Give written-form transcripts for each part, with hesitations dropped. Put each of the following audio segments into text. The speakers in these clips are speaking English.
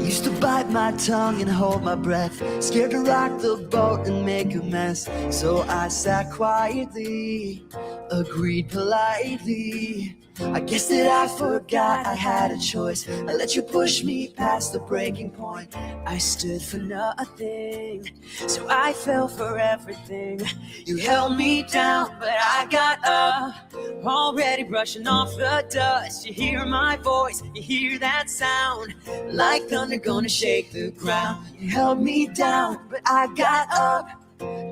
used to bite my tongue and hold my breath, scared to rock the boat and make a mess. So I sat quietly, agreed politely. I guess that I forgot I had a choice. I let you push me past the breaking point. I stood for nothing, so I fell for everything. You held me down, but I got up, already brushing off the dust. You hear my voice, you hear that sound, like thunder gonna shake the ground. You held me down, but I got up.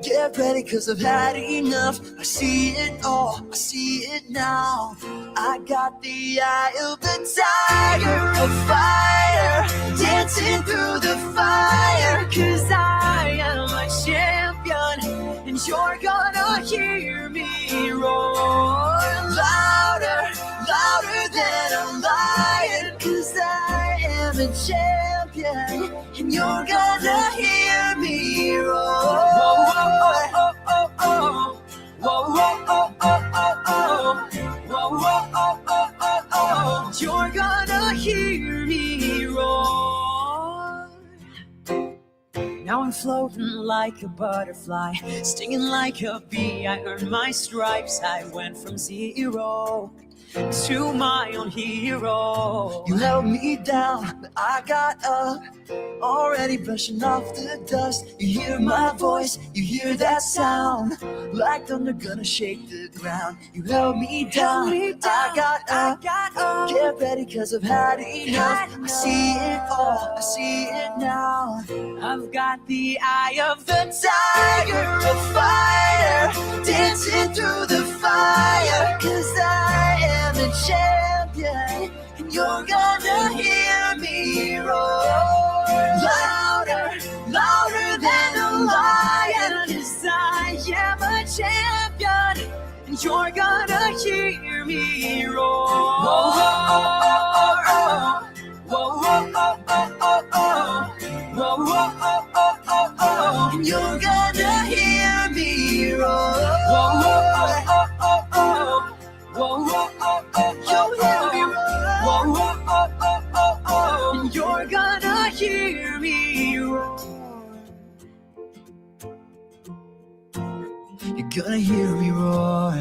Get ready, cause I've had enough. I see it all, I see it now. I got the eye of the tiger, a fire, dancing through the fire. Cause I am a champion, and you're gonna hear me roar. Louder, louder than a lion. Cause I am a champion, and you're gonna hear me roar. You're gonna hear me roar. Now I'm floating like a butterfly, stinging like a bee. I earned my stripes. I went from zero to my own hero. You held me down, but I got up, already brushing off the dust. You hear my voice, you hear that sound, like thunder gonna shake the ground. You held me down, I got up. Get ready, cause I've had enough. I see it all, I see it now. I've got the eye of the tiger, a fire, dancing through the fire. Cause I am a champion, and you're gonna hear me roar. Louder, louder than a lion. Cause I am a champion, and you're gonna hear me roar. Whoa, whoa, oh, oh, oh. Whoa, whoa, oh, oh, oh, oh. Whoa, whoa, oh, oh, oh, oh. And you're gonna hear me roar. Whoa, whoa, oh, oh, oh, oh. Whoa, whoa, oh, oh, oh, oh. Whoa, whoa, oh, oh, oh, oh. And you're gonna hear me roar. You're gonna hear me roar.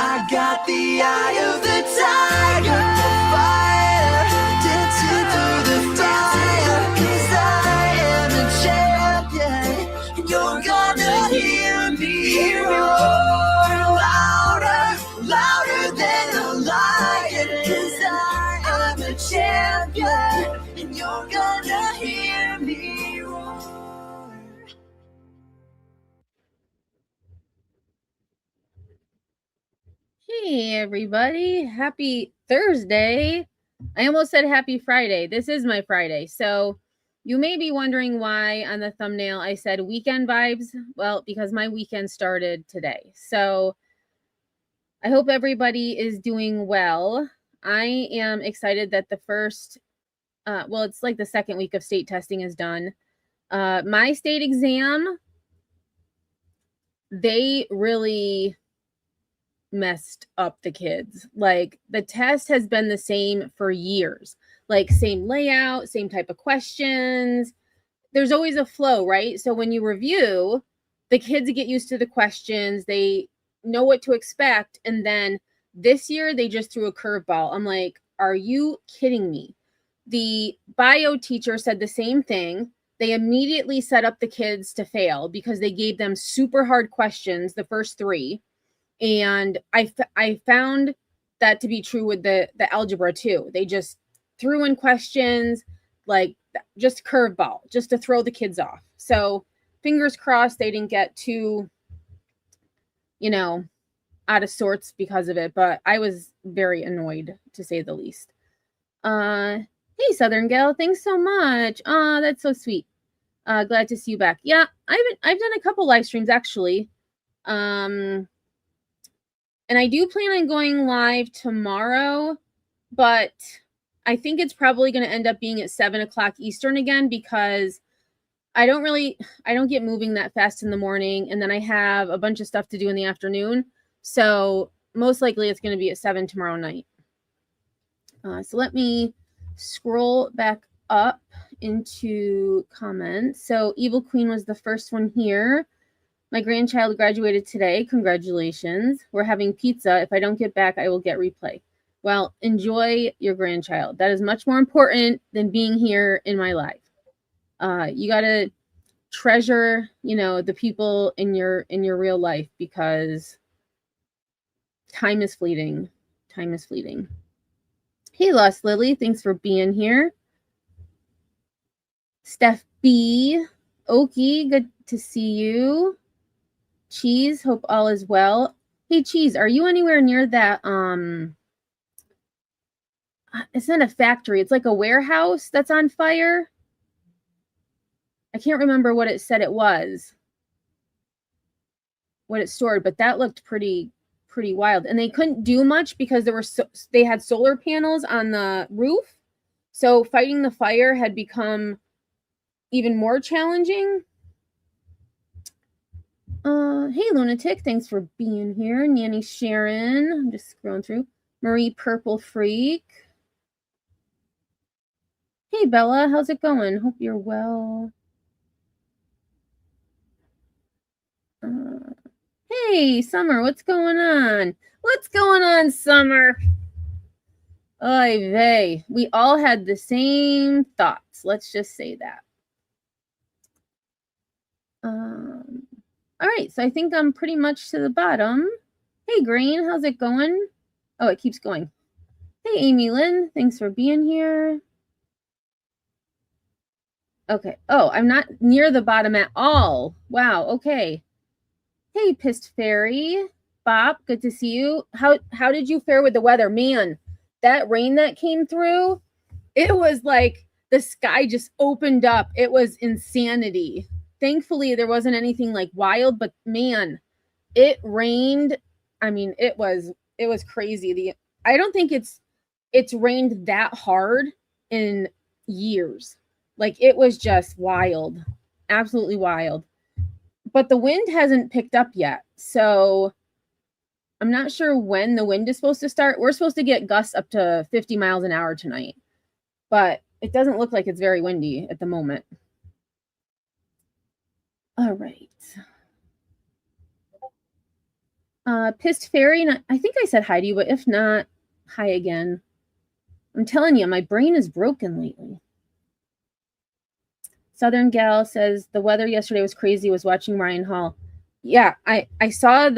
I got the eye of the tiger, the fire, dancing through the fire. Cause I am a champion, and you're gonna hear me roar. Louder, louder than a lion. Cause I am a champion, and you're gonna hear me roar. Hey everybody, happy Thursday. I almost said happy Friday. This is my Friday. So you may be wondering why on the thumbnail I said weekend vibes. Well, because my weekend started today. So I hope everybody is doing well. I am excited that the first, it's like the second week of state testing is done. My state exam, they really messed up the kids. Like the test has been the same for years, like same layout, same type of questions. There's always a flow, right? So when you review, the kids get used to the questions, they know what to expect. And then this year they just threw a curveball. I'm like, are you kidding me? The bio teacher said the same thing. They immediately set up the kids to fail because they gave them super hard questions, the first three. And I found that to be true with the algebra too. They just threw in questions, like just curveball, just to throw the kids off. So fingers crossed they didn't get too, out of sorts because of it. But I was very annoyed, to say the least. Hey, Southern Gal, thanks so much. That's so sweet. Glad to see you back. Yeah, I've done a couple live streams actually. And I do plan on going live tomorrow, but I think it's probably going to end up being at 7:00 Eastern again because I don't get moving that fast in the morning. And then I have a bunch of stuff to do in the afternoon. So most likely it's going to be at 7 tomorrow night. So let me scroll back up into comments. So Evil Queen was the first one here. My grandchild graduated today. Congratulations. We're having pizza. If I don't get back, I will get replay. Well, enjoy your grandchild. That is much more important than being here in my life. You got to treasure, the people in your real life, because time is fleeting. Time is fleeting. Hey, Lost Lily. Thanks for being here. Steph B. Okie, good to see you. Cheese, hope all is well. Hey, Cheese, are you anywhere near that? It's not a factory. It's like a warehouse that's on fire. I can't remember what it said it was, what it stored, but that looked pretty wild. And they couldn't do much because they had solar panels on the roof. So fighting the fire had become even more challenging. Hey, Lunatic, thanks for being here. Nanny Sharon, I'm just scrolling through. Marie Purple Freak. Hey, Bella, how's it going? Hope you're well. Hey, Summer, what's going on? What's going on, Summer? Oy vey. We all had the same thoughts. Let's just say that. All right, so I think I'm pretty much to the bottom. Hey, Green, how's it going? Oh, it keeps going. Hey, Amy Lynn, thanks for being here. Okay. Oh, I'm not near the bottom at all. Wow, okay. Hey, Pissed Fairy. Bop, good to see you. How did you fare with the weather? Man, that rain that came through, it was like the sky just opened up. It was insanity. Thankfully, there wasn't anything like wild, but man, it rained. I mean, it was crazy. I don't think it's rained that hard in years. Like, it was just wild, absolutely wild. But the wind hasn't picked up yet, so I'm not sure when the wind is supposed to start. We're supposed to get gusts up to 50 miles an hour tonight, but it doesn't look like it's very windy at the moment. All right. Pissed Fairy, I think I said hi to you, but if not, hi again. I'm telling you, my brain is broken lately. Southern Gal says the weather yesterday was crazy. Was watching Ryan Hall. Yeah, I saw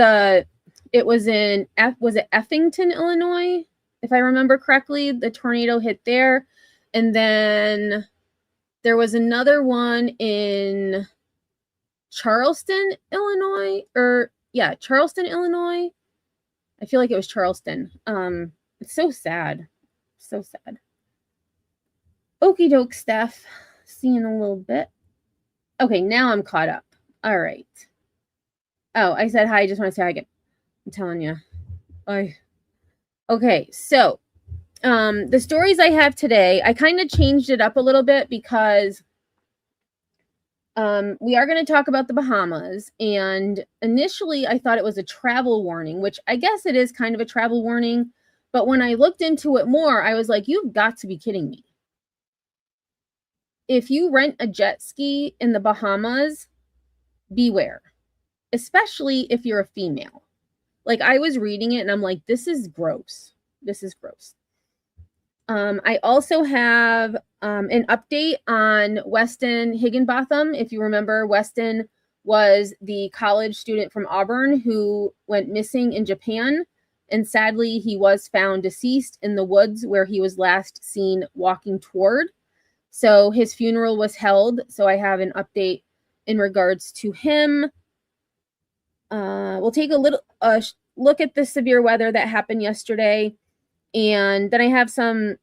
it was in was it Effington, Illinois, if I remember correctly. The tornado hit there, and then there was another one in Charleston, Illinois, Charleston, Illinois. I feel like it was Charleston. It's so sad. So sad. Okie doke, Steph. See you in a little bit. Okay, now I'm caught up. All right. Oh, I said hi. I just want to say hi again. I'm telling you. Okay, so the stories I have today, I kind of changed it up a little bit because we are going to talk about the Bahamas. And initially, I thought it was a travel warning, which I guess it is kind of a travel warning. But when I looked into it more, I was like, you've got to be kidding me. If you rent a jet ski in the Bahamas, beware, especially if you're a female. Like, I was reading it and I'm like, this is gross. This is gross. I also have an update on Weston Higginbotham. If you remember, Weston was the college student from Auburn who went missing in Japan. And sadly, he was found deceased in the woods where he was last seen walking toward. So his funeral was held. So I have an update in regards to him. We'll take a little look at the severe weather that happened yesterday. And then I have some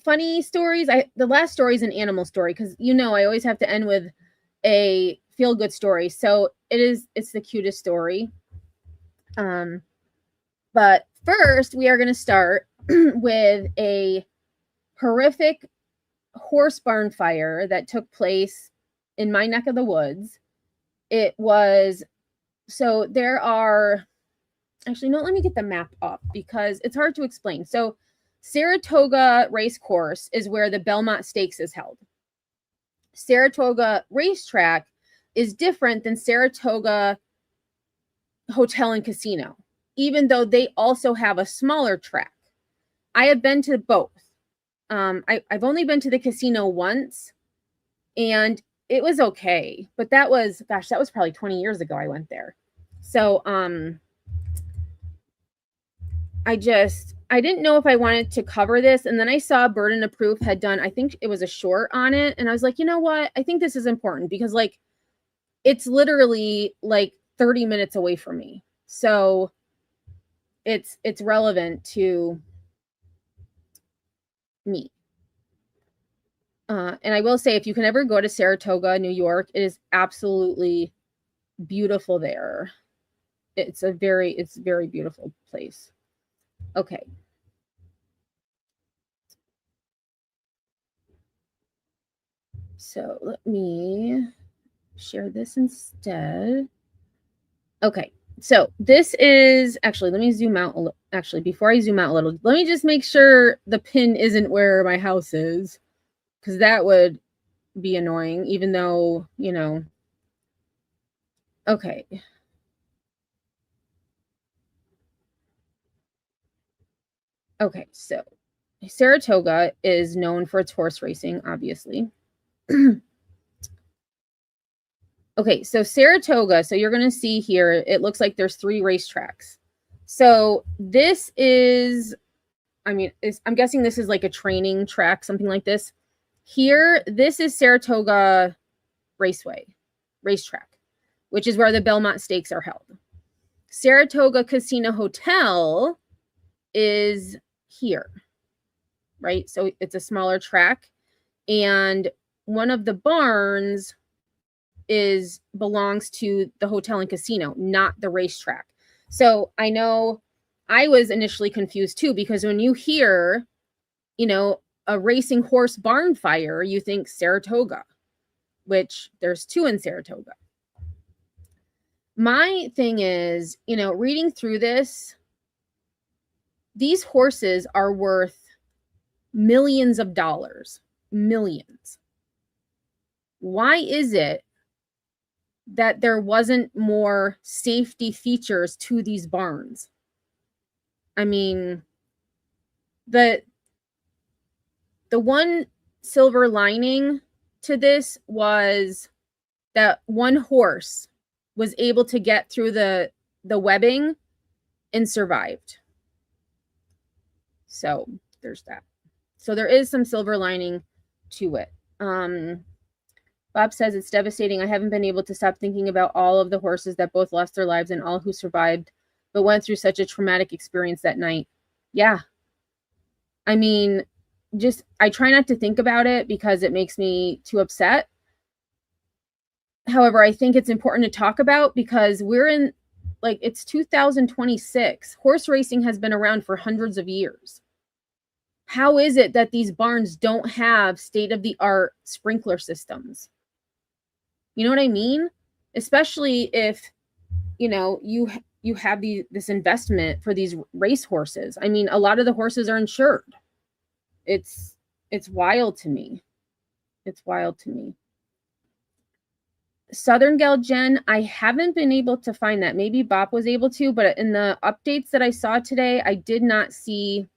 funny stories. The last story is an animal story because, I always have to end with a feel-good story. So it's the cutest story. But first, we are going to start with a horrific horse barn fire that took place in my neck of the woods. There are, actually, no, let me get the map up because it's hard to explain. So Saratoga Racecourse is where the Belmont Stakes is held. Saratoga Racetrack is different than Saratoga Hotel and Casino, even though they also have a smaller track. I have been to both. I've only been to the casino once, and it was okay, but that was probably 20 years ago I went there. So I didn't know if I wanted to cover this, and then I saw Burden of Proof had done, I think it was a short on it, and I was like, you know what? I think this is important because like it's literally like 30 minutes away from me. So it's relevant to me. And I will say, if you can ever go to Saratoga, New York, it is absolutely beautiful there. It's a very beautiful place. Okay. So let me share this instead. Okay. So this is actually, let me zoom out a little. Actually, before I zoom out a little, let me just make sure the pin isn't where my house is, because that would be annoying, even though, you know. Okay. Okay, so Saratoga is known for its horse racing, obviously. Okay, so Saratoga, so you're going to see here, it looks like there's 3 racetracks. So this is, I'm guessing this is like a training track, something like this. Here, this is Saratoga Racetrack, which is where the Belmont Stakes are held. Saratoga Casino Hotel is here, right? So it's a smaller track, and one of the barns belongs to the hotel and casino, not the racetrack. So I know I was initially confused too, because when you hear, you know, a racing horse barn fire, you think Saratoga, which there's 2 in Saratoga. My thing is, you know, reading through this, these horses are worth millions of dollars, millions. Why is it that there wasn't more safety features to these barns? I mean, the one silver lining to this was that one horse was able to get through the webbing and survived. So there's that. So there is some silver lining to it. Bob says it's devastating. I haven't been able to stop thinking about all of the horses that both lost their lives and all who survived, but went through such a traumatic experience that night. Yeah. I mean, I try not to think about it because it makes me too upset. However, I think it's important to talk about because we're in, like, it's 2026. Horse racing has been around for hundreds of years. How is it that these barns don't have state-of-the-art sprinkler systems? You know what I mean? Especially if, you know, you have this investment for these race horses. I mean, a lot of the horses are insured. It's wild to me. It's wild to me. Southern Gal Jen, I haven't been able to find that. Maybe Bob was able to, but in the updates that I saw today, I did not see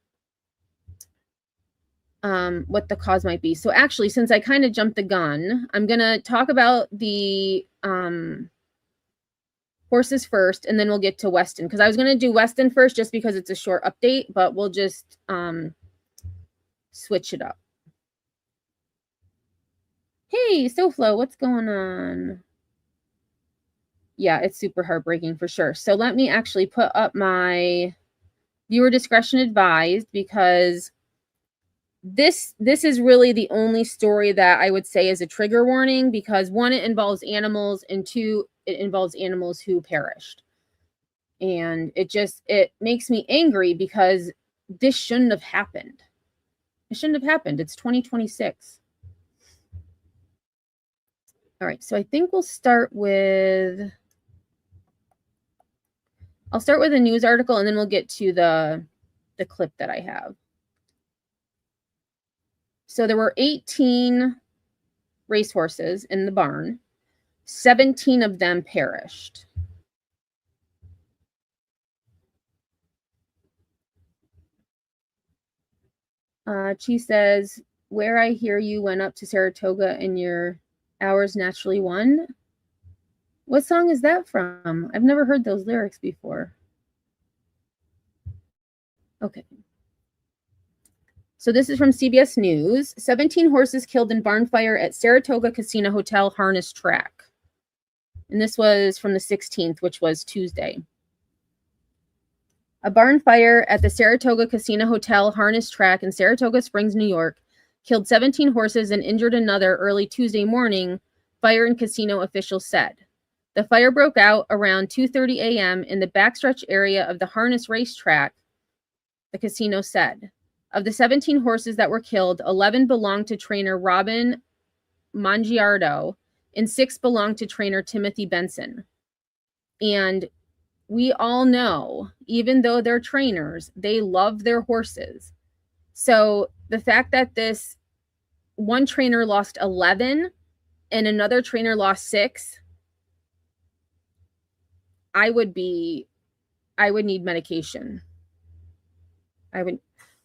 what the cause might be. So actually, since I kind of jumped the gun, I'm going to talk about the horses first, and then we'll get to Weston, because I was going to do Weston first just because it's a short update, but we'll just switch it up. Hey, SoFlo, what's going on? Yeah, it's super heartbreaking for sure. So let me actually put up my viewer discretion advised, because this is really the only story that I would say is a trigger warning, because 1, it involves animals, and 2, it involves animals who perished. And it makes me angry because this shouldn't have happened. It shouldn't have happened. It's 2026. All right, so I think I'll start with a news article, and then we'll get to the clip that I have. So there were 18 racehorses in the barn. 17 of them perished. She says, where I hear you went up to Saratoga and your hours naturally won. What song is that from? I've never heard those lyrics before. Okay. So this is from CBS News. 17 horses killed in barn fire at Saratoga Casino Hotel harness track. And this was from the 16th, which was Tuesday. A barn fire at the Saratoga Casino Hotel harness track in Saratoga Springs, New York, killed 17 horses and injured another early Tuesday morning, fire and casino officials said. The fire broke out around 2:30 a.m. in the backstretch area of the harness racetrack, the casino said. Of the 17 horses that were killed, 11 belonged to trainer Robin Mangiardo and 6 belonged to trainer Timothy Benson. And we all know, even though they're trainers, they love their horses. So the fact that this one trainer lost 11 and another trainer lost 6, I would need medication.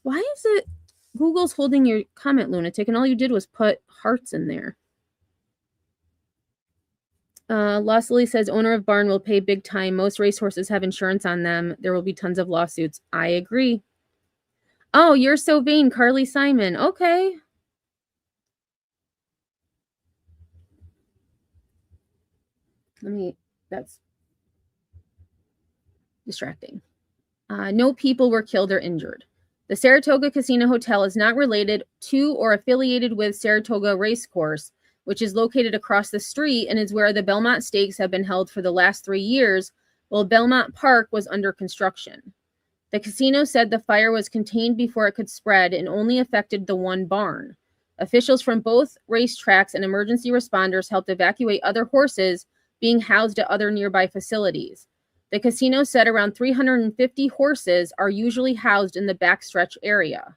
Why is it Google's holding your comment, lunatic, and all you did was put hearts in there? Lossley says, owner of barn will pay big time. Most racehorses have insurance on them. There will be tons of lawsuits. I agree. Oh, you're so vain, Carly Simon. Okay. That's distracting. No people were killed or injured. The Saratoga Casino Hotel is not related to or affiliated with Saratoga Racecourse, which is located across the street and is where the Belmont Stakes have been held for the last 3 years, while Belmont Park was under construction. The casino said the fire was contained before it could spread and only affected the one barn. Officials from both racetracks and emergency responders helped evacuate other horses being housed at other nearby facilities. The casino said around 350 horses are usually housed in the backstretch area.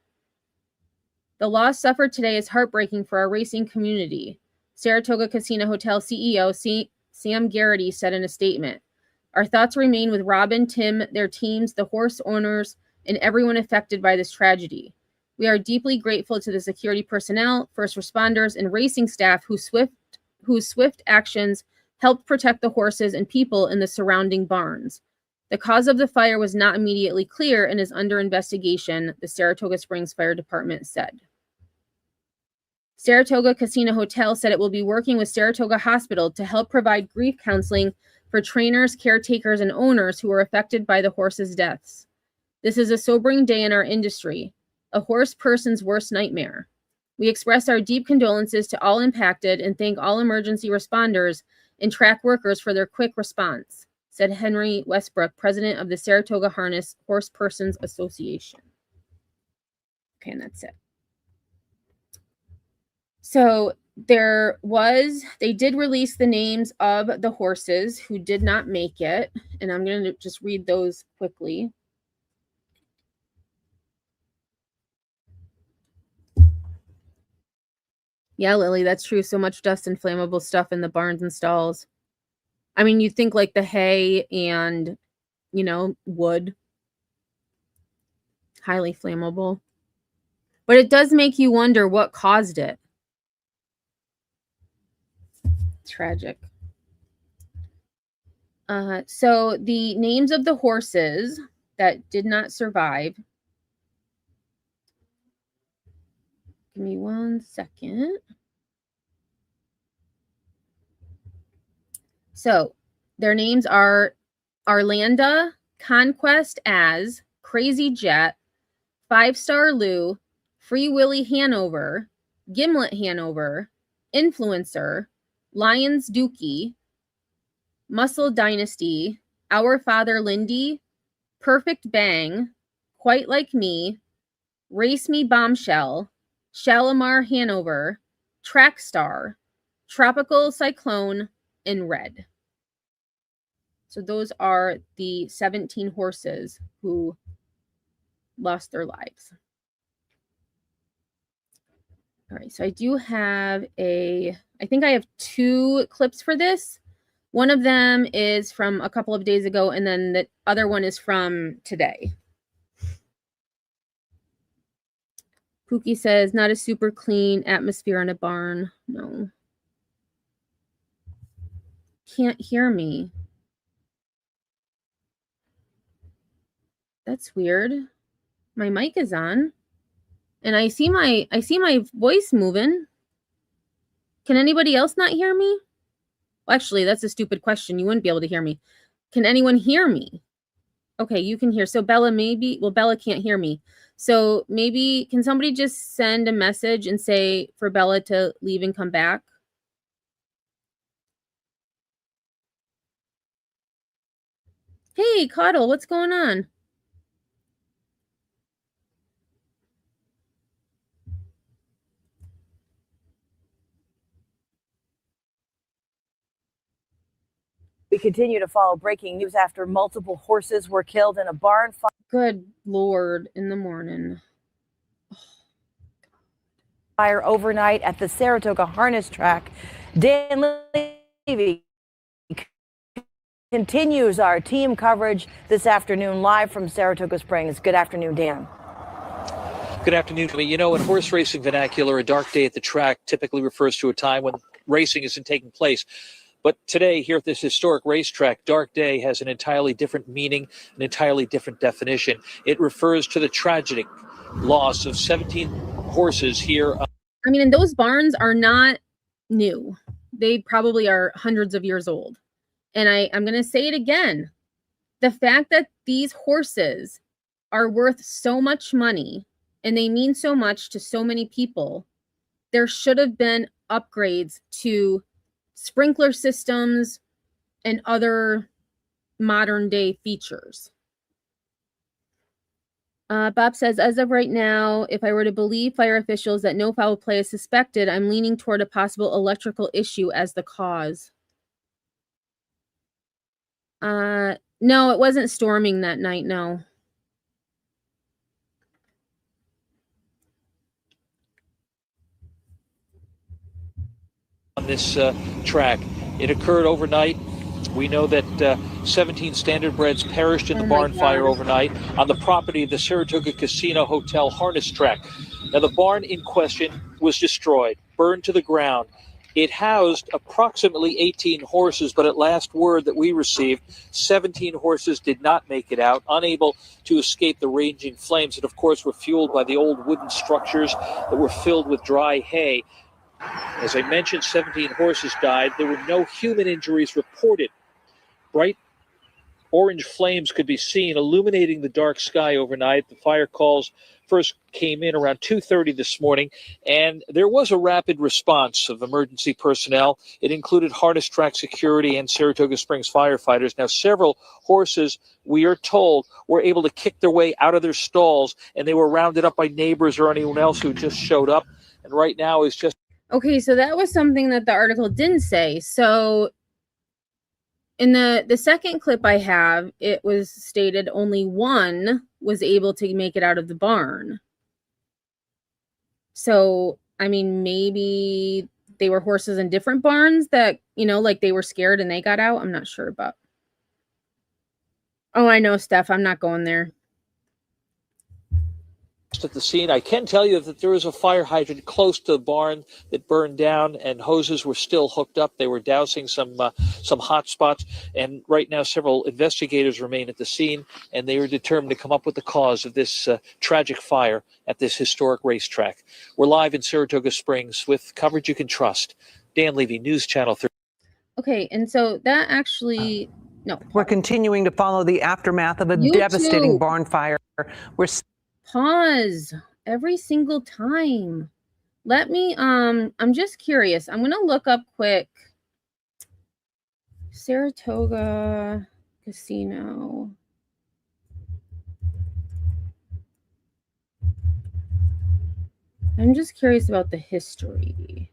The loss suffered today is heartbreaking for our racing community, Saratoga Casino Hotel CEO Sam Garrity said in a statement. Our thoughts remain with Robin, Tim, their teams, the horse owners, and everyone affected by this tragedy. We are deeply grateful to the security personnel, first responders, and racing staff whose swift actions helped protect the horses and people in the surrounding barns. The cause of the fire was not immediately clear and is under investigation, the Saratoga Springs Fire Department said. Saratoga Casino Hotel said it will be working with Saratoga Hospital to help provide grief counseling for trainers, caretakers, and owners who were affected by the horses' deaths. This is a sobering day in our industry, a horse person's worst nightmare. We express our deep condolences to all impacted and thank all emergency responders and track workers for their quick response, said Henry Westbrook, president of the Saratoga Harness Horse Persons Association. Okay, and that's it. So they did release the names of the horses who did not make it, and I'm going to just read those quickly. Yeah, Lily, that's true. So much dust and flammable stuff in the barns and stalls. I mean, you'd think like the hay and, wood, highly flammable. But it does make you wonder what caused it. Tragic. So the names of the horses that did not survive. Give me 1 second. So their names are Arlanda, Conquest As, Crazy Jet, 5-Star Lou, Free Willy Hanover, Gimlet Hanover, Influencer, Lions Dookie, Muscle Dynasty, Our Father Lindy, Perfect Bang, Quite Like Me, Race Me Bombshell, Shalimar Hanover, Track Star, Tropical Cyclone, and Red. So those are the 17 horses who lost their lives. All right, so I do have I think I have 2 clips for this. One of them is from a couple of days ago, and then the other one is from today. Pookie says, not a super clean atmosphere in a barn. No. Can't hear me. That's weird. My mic is on. And I see my voice moving. Can anybody else not hear me? Well, actually, that's a stupid question. You wouldn't be able to hear me. Can anyone hear me? Okay, you can hear. So Bella Bella can't hear me. So maybe, can somebody just send a message and say for Bella to leave and come back? Hey, Cuddle, what's going on? We continue to follow breaking news after multiple horses were killed in a barn fire. Good Lord, in the morning. Fire overnight at the Saratoga Harness Track. Dan Levy continues our team coverage this afternoon live from Saratoga Springs. Good afternoon, Dan. Good afternoon. You know, in horse racing vernacular, a dark day at the track typically refers to a time when racing isn't taking place. But today, here at this historic racetrack, dark day has an entirely different meaning, an entirely different definition. It refers to the tragic loss of 17 horses here. I mean, and those barns are not new. They probably are hundreds of years old. And I'm going to say it again. The fact that these horses are worth so much money and they mean so much to so many people, there should have been upgrades to sprinkler systems and other modern day features. Bob says, as of right now, if I were to believe fire officials that no foul play is suspected, I'm leaning toward a possible electrical issue as the cause. No, it wasn't storming that night, no. On this track, it occurred overnight. We know that 17 standardbreds perished in the barn fire overnight on the property of the Saratoga Casino Hotel harness track. Now, the barn in question was destroyed, burned to the ground. It housed approximately 18 horses, but at last word that we received, 17 horses did not make it out, unable to escape the raging flames that, of course, were fueled by the old wooden structures that were filled with dry hay. As I mentioned, 17 horses died. There were no human injuries reported. Bright orange flames could be seen illuminating the dark sky overnight. The fire calls first came in around 2:30 this morning, and there was a rapid response of emergency personnel. It included harness track security and Saratoga Springs firefighters. Now, several horses, we are told, were able to kick their way out of their stalls, and they were rounded up by neighbors or anyone else who just showed up. And right now is just... Okay, so that was something that the article didn't say. So in the second clip I have, it was stated only one was able to make it out of the barn. So, I mean, maybe they were horses in different barns that, you know, like they were scared and they got out. I'm not sure about. Oh, I know, Steph. I'm not going there. At the scene, I can tell you that there was a fire hydrant close to the barn that burned down, and hoses were still hooked up. They were dousing some hot spots, and right now several investigators remain at the scene, and they are determined to come up with the cause of this tragic fire at this historic racetrack. We're live in Saratoga Springs with coverage you can trust. Dan Levy, News Channel 30. Okay, and so that actually, no. We're continuing to follow the aftermath of a devastating barn fire. Pause every single time. Let me, I'm just curious. I'm going to look up quick. Saratoga Casino. I'm just curious about the history.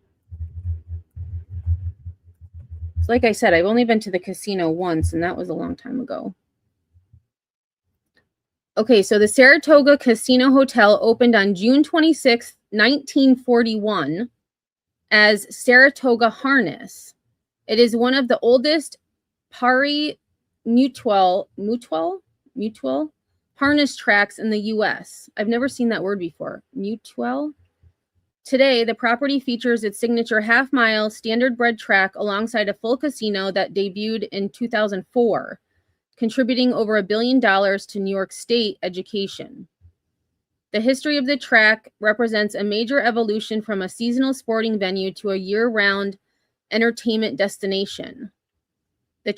So like I said, I've only been to the casino once, and that was a long time ago. Okay, so the Saratoga Casino Hotel opened on June 26, 1941 as Saratoga Harness. It is one of the oldest pari mutual harness tracks in the U.S. I've never seen that word before. Mutual. Today, the property features its signature half-mile standardbred track alongside a full casino that debuted in 2004, contributing over $1 billion to New York State education. The history of the track represents a major evolution from a seasonal sporting venue to a year-round entertainment destination. When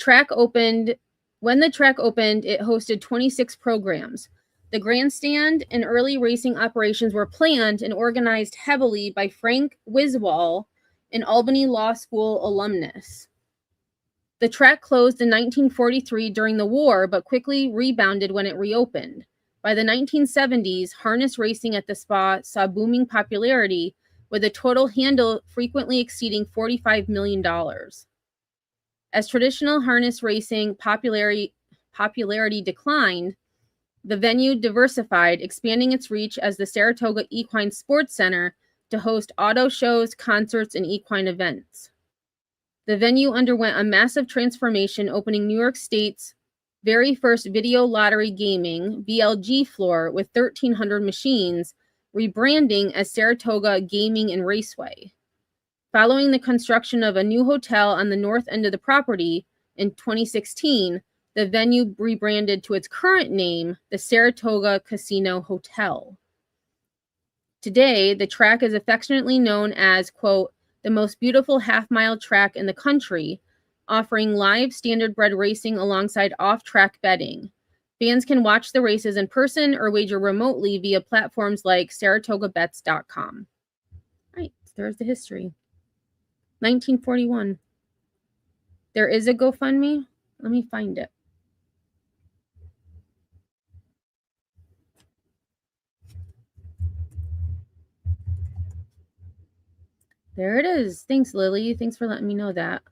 the track opened, it hosted 26 programs. The grandstand and early racing operations were planned and organized heavily by Frank Wiswall, an Albany Law School alumnus. The track closed in 1943 during the war, but quickly rebounded when it reopened. By the 1970s, harness racing at the spa saw booming popularity, with a total handle frequently exceeding $45 million. As traditional harness racing popularity declined, the venue diversified, expanding its reach as the Saratoga Equine Sports Center to host auto shows, concerts, and equine events. The venue underwent a massive transformation, opening New York State's very first video lottery gaming (VLG) floor with 1,300 machines, rebranding as Saratoga Gaming and Raceway. Following the construction of a new hotel on the north end of the property in 2016, the venue rebranded to its current name, the Saratoga Casino Hotel. Today, the track is affectionately known as, quote, the most beautiful half-mile track in the country, offering live standardbred racing alongside off-track betting. Fans can watch the races in person or wager remotely via platforms like saratogabets.com. All right, there's the history. 1941. There is a GoFundMe. Let me find it. There it is. Thanks, Lily. Thanks for letting me know that.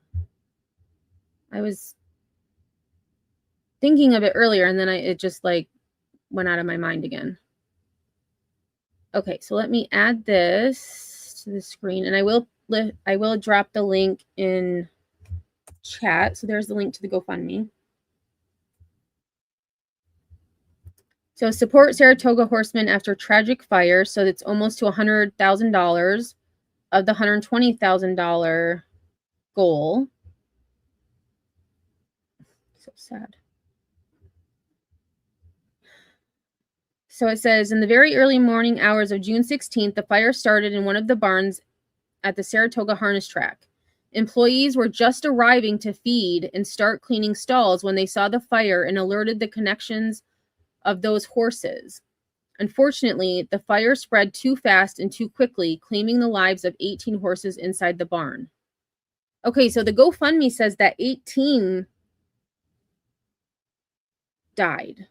I was thinking of it earlier, and then it just like went out of my mind again. Okay, so let me add this to the screen, and I will drop the link in chat. So there's the link to the GoFundMe. So support Saratoga horsemen after tragic fire. So it's almost to $100,000 of the $120,000 goal. So sad. So it says, in the very early morning hours of June 16th, the fire started in one of the barns at the Saratoga harness track. Employees were just arriving to feed and start cleaning stalls when they saw the fire and alerted the connections of those horses. Unfortunately, the fire spread too fast and too quickly, claiming the lives of 18 horses inside the barn. Okay, so the GoFundMe says that 18 died,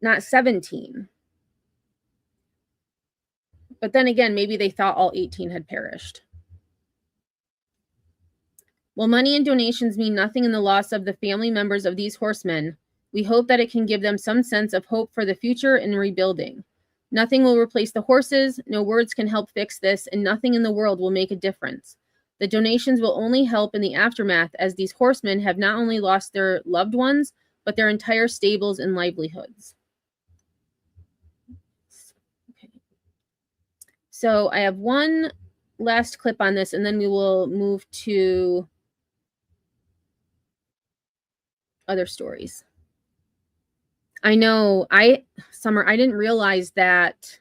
not 17. But then again, maybe they thought all 18 had perished. While money and donations mean nothing in the loss of the family members of these horsemen, we hope that it can give them some sense of hope for the future and rebuilding. Nothing will replace the horses, no words can help fix this, and nothing in the world will make a difference. The donations will only help in the aftermath, as these horsemen have not only lost their loved ones, but their entire stables and livelihoods. Okay. So I have one last clip on this, and then we will move to other stories. I know, Summer, I didn't realize that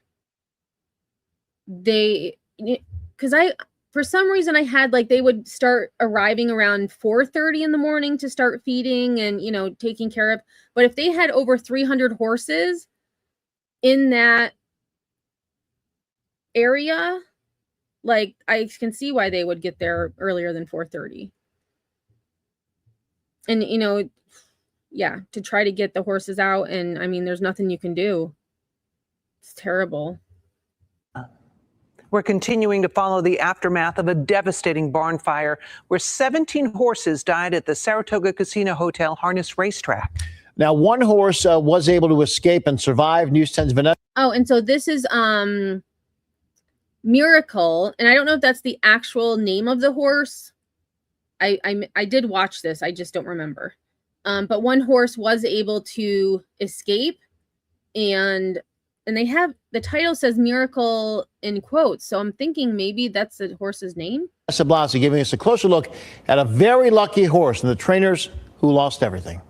for some reason I had like they would start arriving around 4:30 in the morning to start feeding and, taking care of. But if they had over 300 horses in that area, like I can see why they would get there earlier than 4:30. And, to try to get the horses out. And I mean, there's nothing you can do. It's terrible. We're continuing to follow the aftermath of a devastating barn fire where 17 horses died at the Saratoga Casino Hotel harness racetrack. Now, one horse was able to escape and survive. News 10's Vanessa. Oh, and so this is Miracle, and I don't know if that's the actual name of the horse. I did watch this. I just don't remember. But one horse was able to escape, and they have the title says Miracle in quotes. So I'm thinking maybe that's the horse's name. Vanessa Blasi giving us a closer look at a very lucky horse and the trainers who lost everything.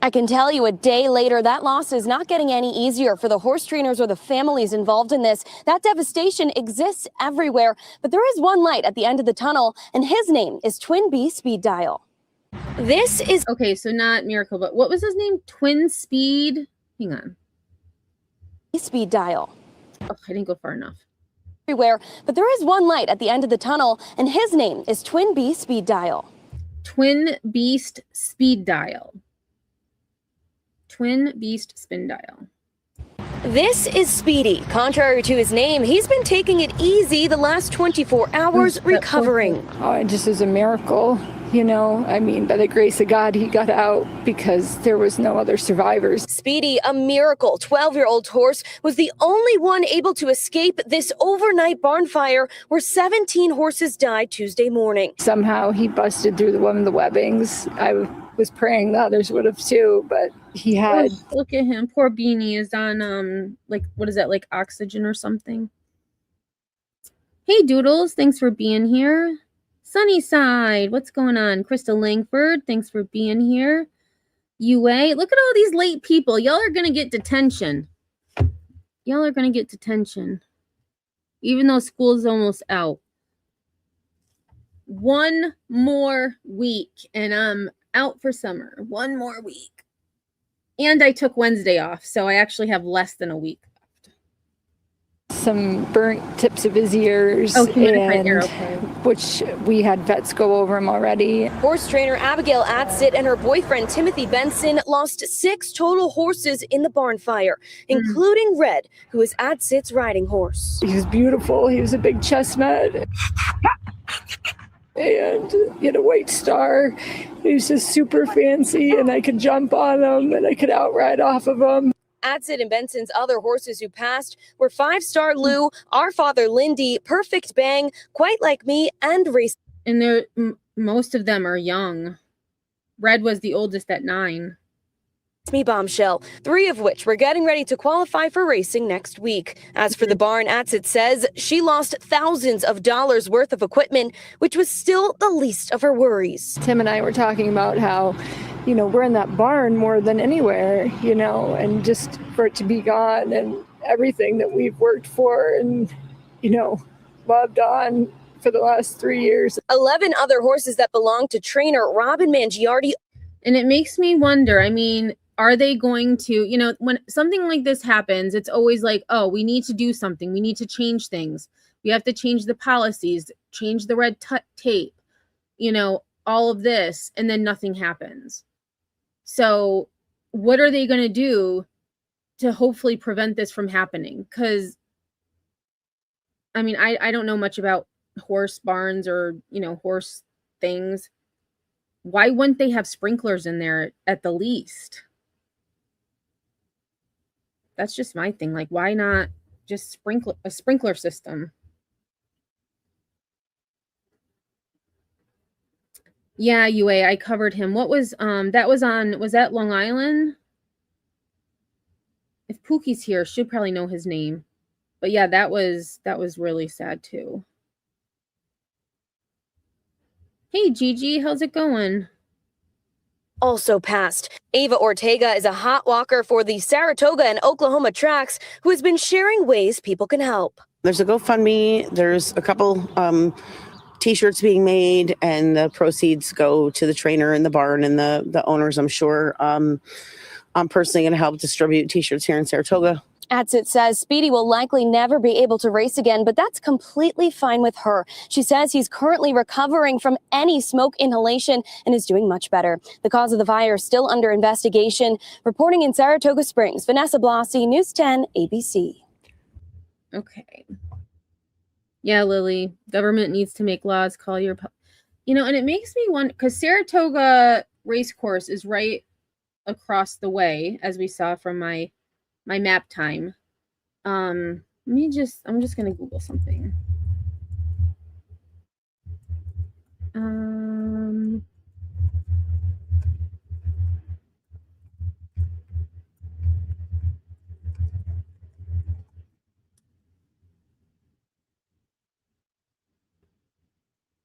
I can tell you a day later, that loss is not getting any easier for the horse trainers or the families involved in this. That devastation exists everywhere, but there is one light at the end of the tunnel, and his name is Twin B Speed Dial. This is okay, so not Miracle, but what was his name? Twin Speed. Hang on. Speed Dial. Oh, I didn't go far enough. Everywhere, but there is one light at the end of the tunnel, and his name is Twin B Speed Dial. Twin Beast Speed Dial. Twin Beast Spin Dial. This is Speedy. Contrary to his name, he's been taking it easy the last 24 hours recovering. Oh, it just is a miracle, you know. I mean, by the grace of God, he got out because there was no other survivors. Speedy, a miracle 12-year-old horse, was the only one able to escape this overnight barn fire where 17 horses died Tuesday morning. Somehow he busted through one of the webbings. I was praying the others would have too, but he had. Oh, look at him. Poor Beanie is on like, what is that, like oxygen or something? Hey Doodles, thanks for being here. Sunnyside, what's going on? Crystal Langford, thanks for being here. UA, look at all these late people. Y'all are gonna get detention. Y'all are gonna get detention. Even though school's almost out. One more week and I'm out for summer. One more week. And I took Wednesday off, so I actually have less than a week left. Some burnt tips of his ears, which we had vets go over him already. Horse trainer Abigail Atsit and her boyfriend Timothy Benson lost 6 total horses in the barn fire, including Red, who is Atsit's riding horse. He was beautiful. He was a big chestnut. And he had a white star. He was just super fancy, and I could jump on him and I could outride off of him. Atsit and Benson's other horses who passed were 5-Star Lou, Our Father Lindy, Perfect Bang, Quite Like Me, and Race. And most of them are young. Red was the oldest at 9. Me Bombshell, 3 of which were getting ready to qualify for racing next week. As for the barn, Atsit says she lost thousands of dollars worth of equipment, which was still the least of her worries. Tim and I were talking about how, you know, we're in that barn more than anywhere, you know, and just for it to be gone and everything that we've worked for and, you know, loved on for the last 3 years. 11 other horses that belong to trainer Robin Mangiardi. And it makes me wonder, I mean, are they going to, you know, when something like this happens, it's always like, oh, we need to do something. We need to change things. We have to change the policies, change the red tape, you know, all of this, and then nothing happens. So what are they going to do to hopefully prevent this from happening? Because, I mean, I don't know much about horse barns or, you know, horse things. Why wouldn't they have sprinklers in there at the least? That's just my thing. Like, why not just a sprinkler system? Yeah, UA, I covered him. What was was that Long Island? If Pookie's here, she'll probably know his name. But yeah, that was really sad too. Hey Gigi, how's it going? Also passed. Ava Ortega is a hot walker for the Saratoga and Oklahoma tracks who has been sharing ways people can help. There's a GoFundMe. There's a couple T-shirts being made, and the proceeds go to the trainer and the barn and the owners, I'm sure. I'm personally going to help distribute T-shirts here in Saratoga. Atsit says Speedy will likely never be able to race again, but that's completely fine with her. She says he's currently recovering from any smoke inhalation and is doing much better. The cause of the fire is still under investigation. Reporting in Saratoga Springs, Vanessa Blasi, News 10 ABC. Okay. Yeah, Lily, government needs to make laws, call your... You know, and it makes me wonder, because Saratoga Racecourse is right across the way, as we saw from my map time. I'm just gonna Google something.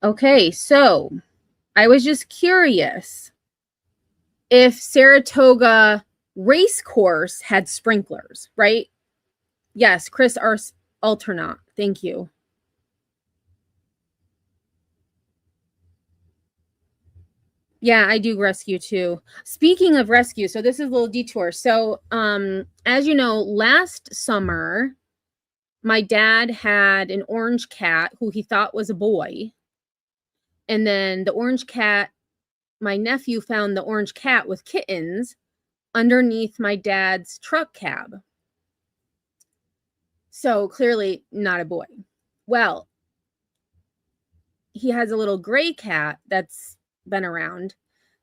Okay, so I was just curious if Saratoga Racecourse had sprinklers, right? Yes, Chris Alternaut. Thank you. Yeah, I do rescue too. Speaking of rescue, so this is a little detour. So, as you know, last summer, my dad had an orange cat who he thought was a boy. And then the orange cat, my nephew found the orange cat with kittens underneath my dad's truck cab. So clearly not a boy. Well, he has a little gray cat that's been around,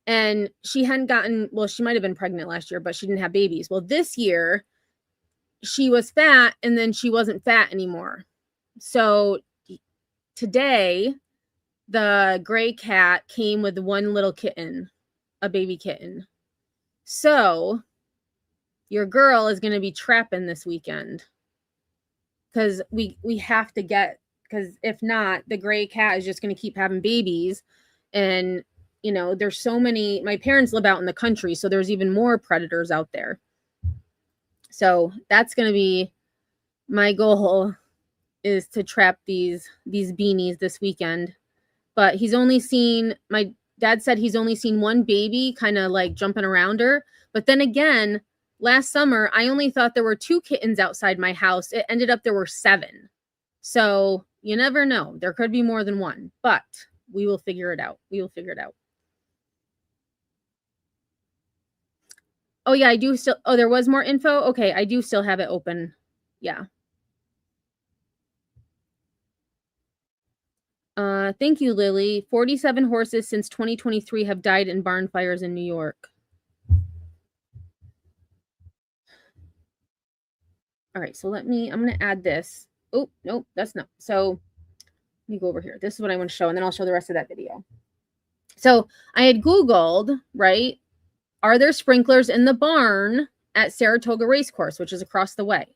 and she hadn't gotten, well, she might have been pregnant last year, but she didn't have babies. Well, this year she was fat, and then she wasn't fat anymore. So today the gray cat came with one little kitten, a baby kitten. So your girl is going to be trapping this weekend, because we have to get, because if not, the gray cat is just going to keep having babies. And you know, there's so many, my parents live out in the country, so there's even more predators out there. So that's going to be my goal, is to trap these beanies this weekend. But he's only seen, my dad said he's only seen one baby kind of like jumping around her. But then again, last summer, I only thought there were 2 kittens outside my house. It ended up there were 7. So you never know. There could be more than one, but we will figure it out. We will figure it out. Oh yeah, I do still, oh, there was more info. Okay, I do still have it open. Yeah. Thank you, Lily. 47 horses since 2023 have died in barn fires in New York. All right, so I'm going to add this. Oh, nope, that's not. So let me go over here. This is what I want to show, and then I'll show the rest of that video. So I had Googled, right? Are there sprinklers in the barn at Saratoga Racecourse, which is across the way?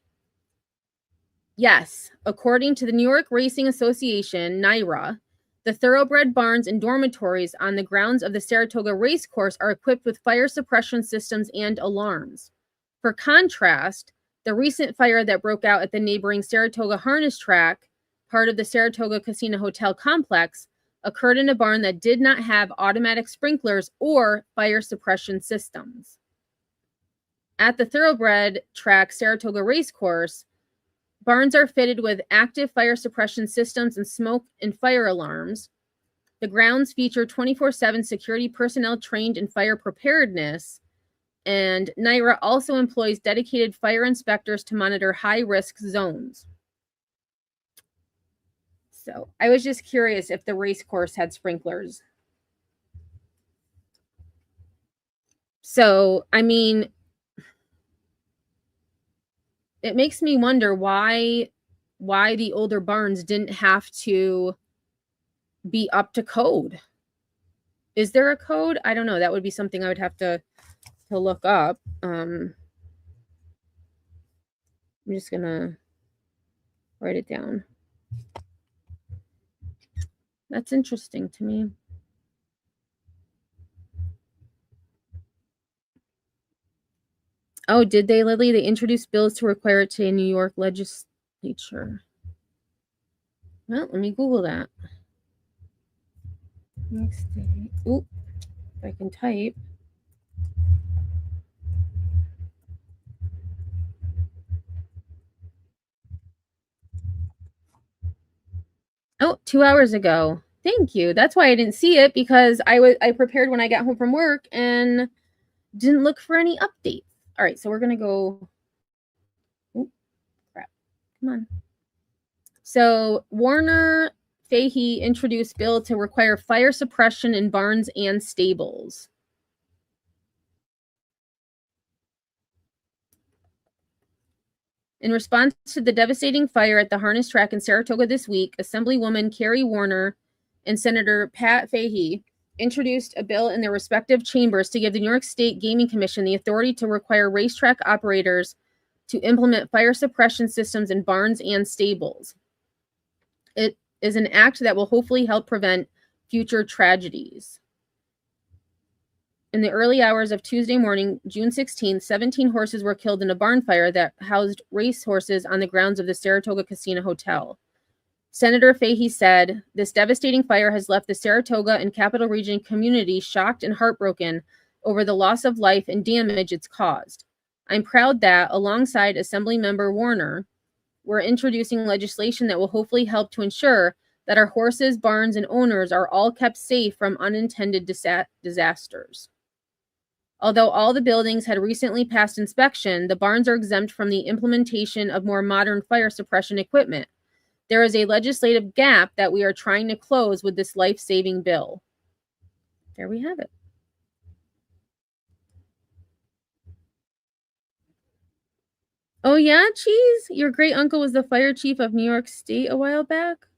Yes. According to the New York Racing Association, NYRA, the thoroughbred barns and dormitories on the grounds of the Saratoga Racecourse are equipped with fire suppression systems and alarms. For contrast, the recent fire that broke out at the neighboring Saratoga Harness Track, part of the Saratoga Casino Hotel complex, occurred in a barn that did not have automatic sprinklers or fire suppression systems. At the thoroughbred track Saratoga Racecourse, barns are fitted with active fire suppression systems and smoke and fire alarms. The grounds feature 24/7 security personnel trained in fire preparedness, and NYRA also employs dedicated fire inspectors to monitor high-risk zones. So I was just curious if the race course had sprinklers. So, I mean, it makes me wonder why the older barns didn't have to be up to code. Is there a code? I don't know. That would be something I would have to look up. I'm just gonna write it down. That's interesting to me. Oh, did they, Lily? They introduced bills to require it to New York legislature. Well, let me Google that. Next day. Oop, if I can type. Oh, 2 hours ago. Thank you. That's why I didn't see it, because I prepared when I got home from work and didn't look for any updates. All right, so we're gonna go. Oh, crap! Come on. So Warner Fahey introduced bill to require fire suppression in barns and stables. In response to the devastating fire at the harness track in Saratoga this week, Assemblywoman Carrie Warner and Senator Pat Fahey introduced a bill in their respective chambers to give the New York State Gaming Commission the authority to require racetrack operators to implement fire suppression systems in barns and stables. It is an act that will hopefully help prevent future tragedies. In the early hours of Tuesday morning, June 16th, 17 horses were killed in a barn fire that housed race horses on the grounds of the Saratoga Casino Hotel. Senator Fahey said, "This devastating fire has left the Saratoga and Capital Region community shocked and heartbroken over the loss of life and damage it's caused. I'm proud that, alongside Assemblymember Warner, we're introducing legislation that will hopefully help to ensure that our horses, barns, and owners are all kept safe from unintended disasters. Although all the buildings had recently passed inspection, the barns are exempt from the implementation of more modern fire suppression equipment. There is a legislative gap that we are trying to close with this life-saving bill." There we have it. Oh yeah, Cheese? Your great uncle was the fire chief of New York State a while back?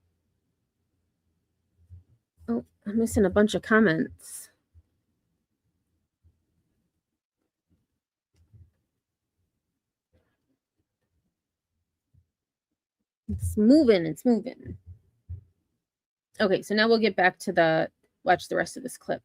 Oh, I'm missing a bunch of comments. It's moving. Okay, so now we'll get back to watch the rest of this clip.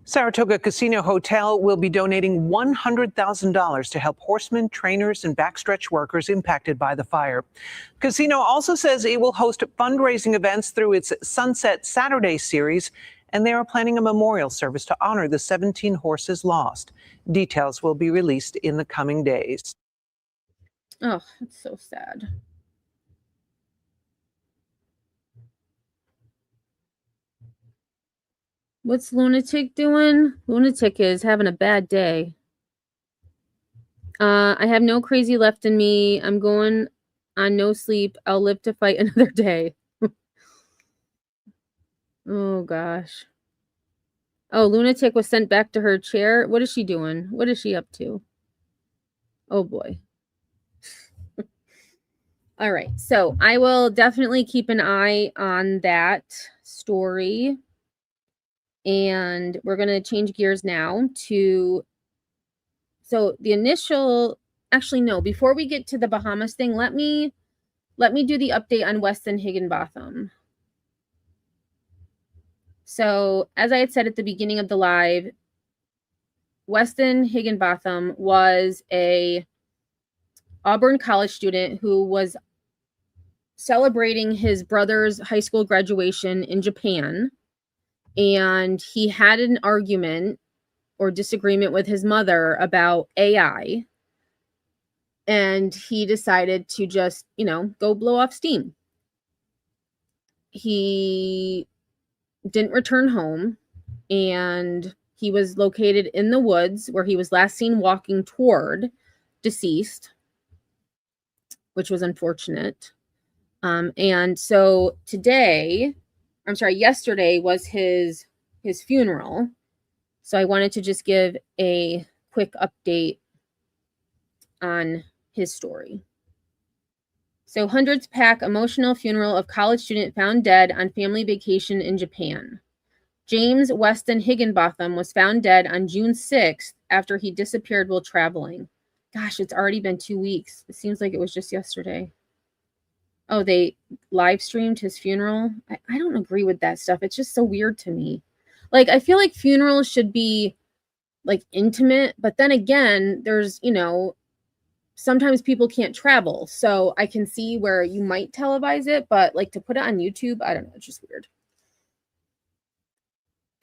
Saratoga Casino Hotel will be donating $100,000 to help horsemen, trainers, and backstretch workers impacted by the fire. Casino also says it will host fundraising events through its Sunset Saturday series, and they are planning a memorial service to honor the 17 horses lost. Details will be released in the coming days. Oh, it's so sad. What's Lunatic doing? Lunatic is having a bad day. I have no crazy left in me. I'm going on no sleep. I'll live to fight another day. Oh, gosh. Oh, Lunatic was sent back to her chair. What is she doing? What is she up to? Oh, boy. All right. So I will definitely keep an eye on that story. And we're going to change gears now to, so the initial, actually, no, before we get to the Bahamas thing, let me do the update on Weston Higginbotham. So as I had said at the beginning of the live, Weston Higginbotham was a Auburn college student who was celebrating his brother's high school graduation in Japan. And he had an argument or disagreement with his mother about AI. And he decided to just, go blow off steam. He didn't return home, and he was located in the woods where he was last seen walking toward deceased, which was unfortunate. And so yesterday was his funeral. So I wanted to just give a quick update on his story. So hundreds pack emotional funeral of college student found dead on family vacation in Japan. James Weston Higginbotham was found dead on June 6th after he disappeared while traveling. Gosh, it's already been 2 weeks. It seems like it was just yesterday. Oh, they live streamed his funeral. I don't agree with that stuff. It's just so weird to me. Like, I feel like funerals should be like intimate, but then again, there's, sometimes people can't travel. So I can see where you might televise it, but like to put it on YouTube, I don't know. It's just weird.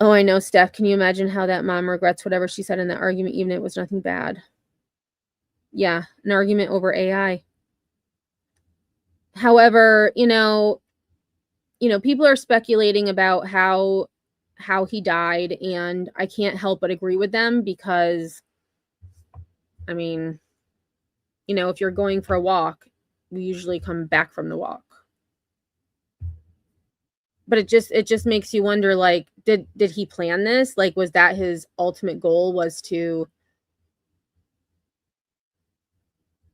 Oh, I know, Steph. Can you imagine how that mom regrets whatever she said in that argument, even if it was nothing bad? Yeah, an argument over AI. However, people are speculating about how he died, and I can't help but agree with them because, if you're going for a walk, we usually come back from the walk. But it just makes you wonder, like, did he plan this? Like, was that his ultimate goal, was to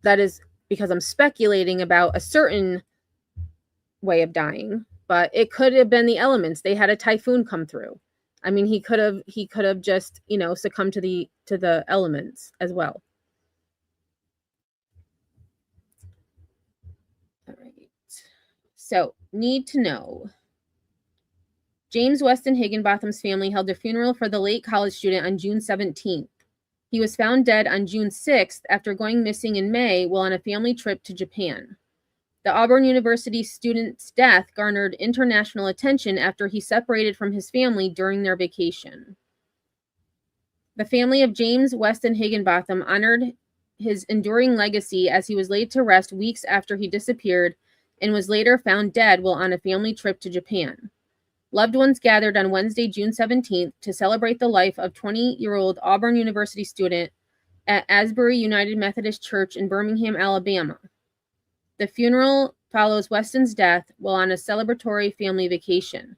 that is because I'm speculating about a certain way of dying, but it could have been the elements. They had a typhoon come through. I mean, he could have just, succumbed to the elements as well. All right. So, need to know. James Weston Higginbotham's family held a funeral for the late college student on June 17th. He was found dead on June 6th after going missing in May while on a family trip to Japan. The Auburn University student's death garnered international attention after he separated from his family during their vacation. The family of James Weston Higginbotham honored his enduring legacy as he was laid to rest weeks after he disappeared and was later found dead while on a family trip to Japan. Loved ones gathered on Wednesday, June 17th to celebrate the life of 20-year-old Auburn University student at Asbury United Methodist Church in Birmingham, Alabama. The funeral follows Weston's death while on a celebratory family vacation.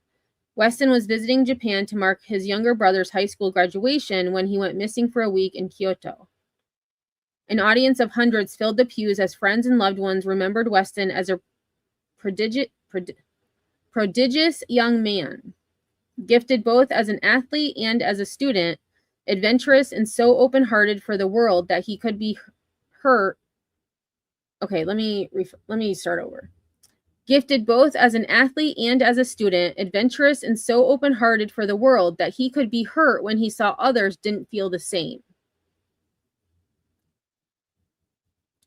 Weston was visiting Japan to mark his younger brother's high school graduation when he went missing for a week in Kyoto. An audience of hundreds filled the pews as friends and loved ones remembered Weston as a prodigious young man, gifted both as an athlete and as a student, adventurous and so open-hearted for the world that he could be hurt. Okay, let me start over. Gifted both as an athlete and as a student, adventurous and so open-hearted for the world that he could be hurt when he saw others didn't feel the same.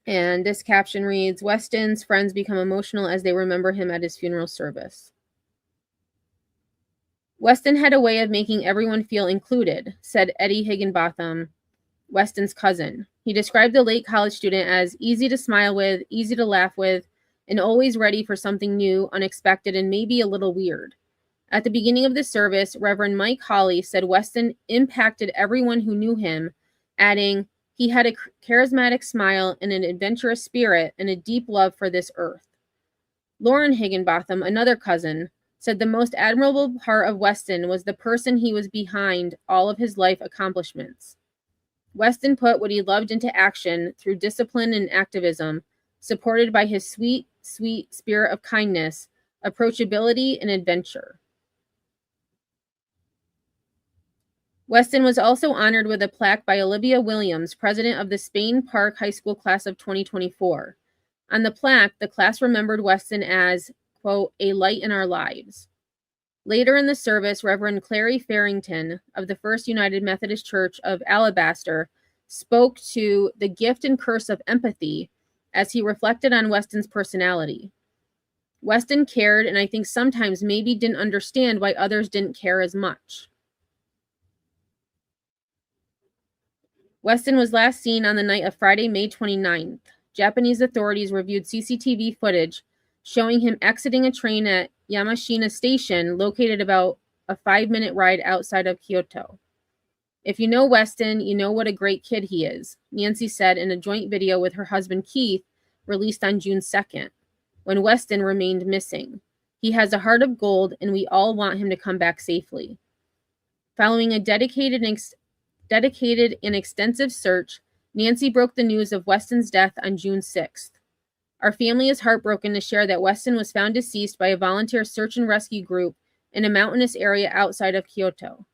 And this caption reads, Weston's friends become emotional as they remember him at his funeral service. Weston had a way of making everyone feel included, said Eddie Higginbotham, Weston's cousin. He described the late college student as easy to smile with, easy to laugh with, and always ready for something new, unexpected, and maybe a little weird. At the beginning of the service, Reverend Mike Hawley said Weston impacted everyone who knew him, adding, he had a charismatic smile and an adventurous spirit and a deep love for this earth. Lauren Higginbotham, another cousin, said the most admirable part of Weston was the person he was behind all of his life accomplishments. Weston put what he loved into action through discipline and activism, supported by his sweet, sweet spirit of kindness, approachability, and adventure. Weston was also honored with a plaque by Olivia Williams, president of the Spain Park High School class of 2024. On the plaque, the class remembered Weston as, quote, a light in our lives. Later in the service, Reverend Clary Farrington of the First United Methodist Church of Alabaster spoke to the gift and curse of empathy as he reflected on Weston's personality. Weston cared, and I think sometimes maybe didn't understand why others didn't care as much. Weston was last seen on the night of Friday, May 29th. Japanese authorities reviewed CCTV footage showing him exiting a train at Yamashina Station, located about a 5-minute ride outside of Kyoto. If you know Weston, you know what a great kid he is, Nancy said in a joint video with her husband Keith, released on June 2nd, when Weston remained missing. He has a heart of gold, and we all want him to come back safely. Following a dedicated and extensive search, Nancy broke the news of Weston's death on June 6th. Our family is heartbroken to share that Weston was found deceased by a volunteer search and rescue group in a mountainous area outside of Kyoto.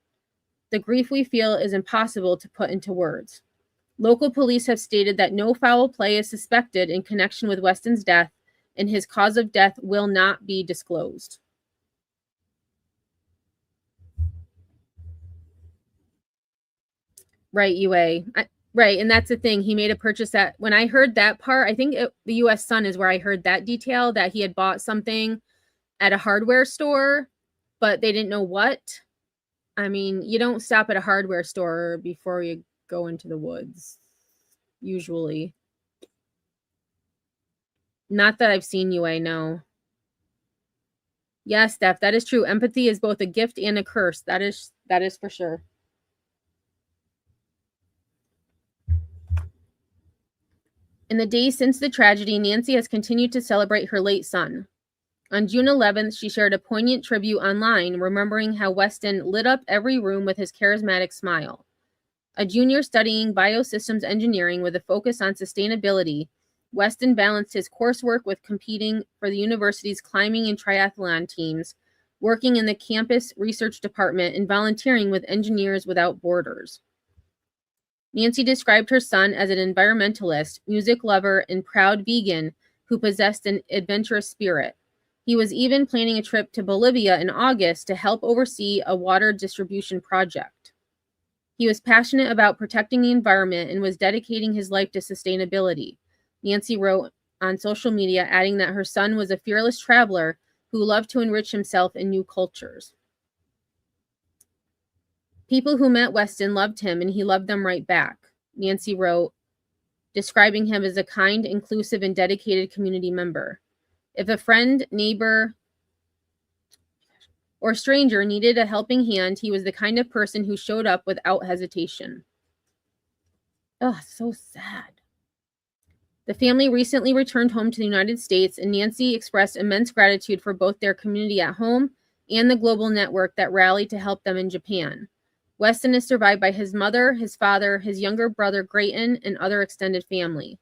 The grief we feel is impossible to put into words. Local police have stated that no foul play is suspected in connection with Weston's death, and his cause of death will not be disclosed. Right, UA. Right, and that's the thing. He made a purchase that, when I heard that part, I think the U.S. Sun is where I heard that detail, that he had bought something at a hardware store, but they didn't know what. I mean, you don't stop at a hardware store before you go into the woods, usually. Not that I've seen UA, no. Yes, Steph, that is true. Empathy is both a gift and a curse. That is for sure. In the days since the tragedy, Nancy has continued to celebrate her late son. On June 11th, she shared a poignant tribute online, remembering how Weston lit up every room with his charismatic smile. A junior studying biosystems engineering with a focus on sustainability, Weston balanced his coursework with competing for the university's climbing and triathlon teams, working in the campus research department, and volunteering with Engineers Without Borders. Nancy described her son as an environmentalist, music lover, and proud vegan who possessed an adventurous spirit. He was even planning a trip to Bolivia in August to help oversee a water distribution project. He was passionate about protecting the environment and was dedicating his life to sustainability. Nancy wrote on social media, adding that her son was a fearless traveler who loved to enrich himself in new cultures. People who met Weston loved him, and he loved them right back, Nancy wrote, describing him as a kind, inclusive, and dedicated community member. If a friend, neighbor, or stranger needed a helping hand, he was the kind of person who showed up without hesitation. Oh, so sad. The family recently returned home to the United States, and Nancy expressed immense gratitude for both their community at home and the global network that rallied to help them in Japan. Weston is survived by his mother, his father, his younger brother Grayton, and other extended family.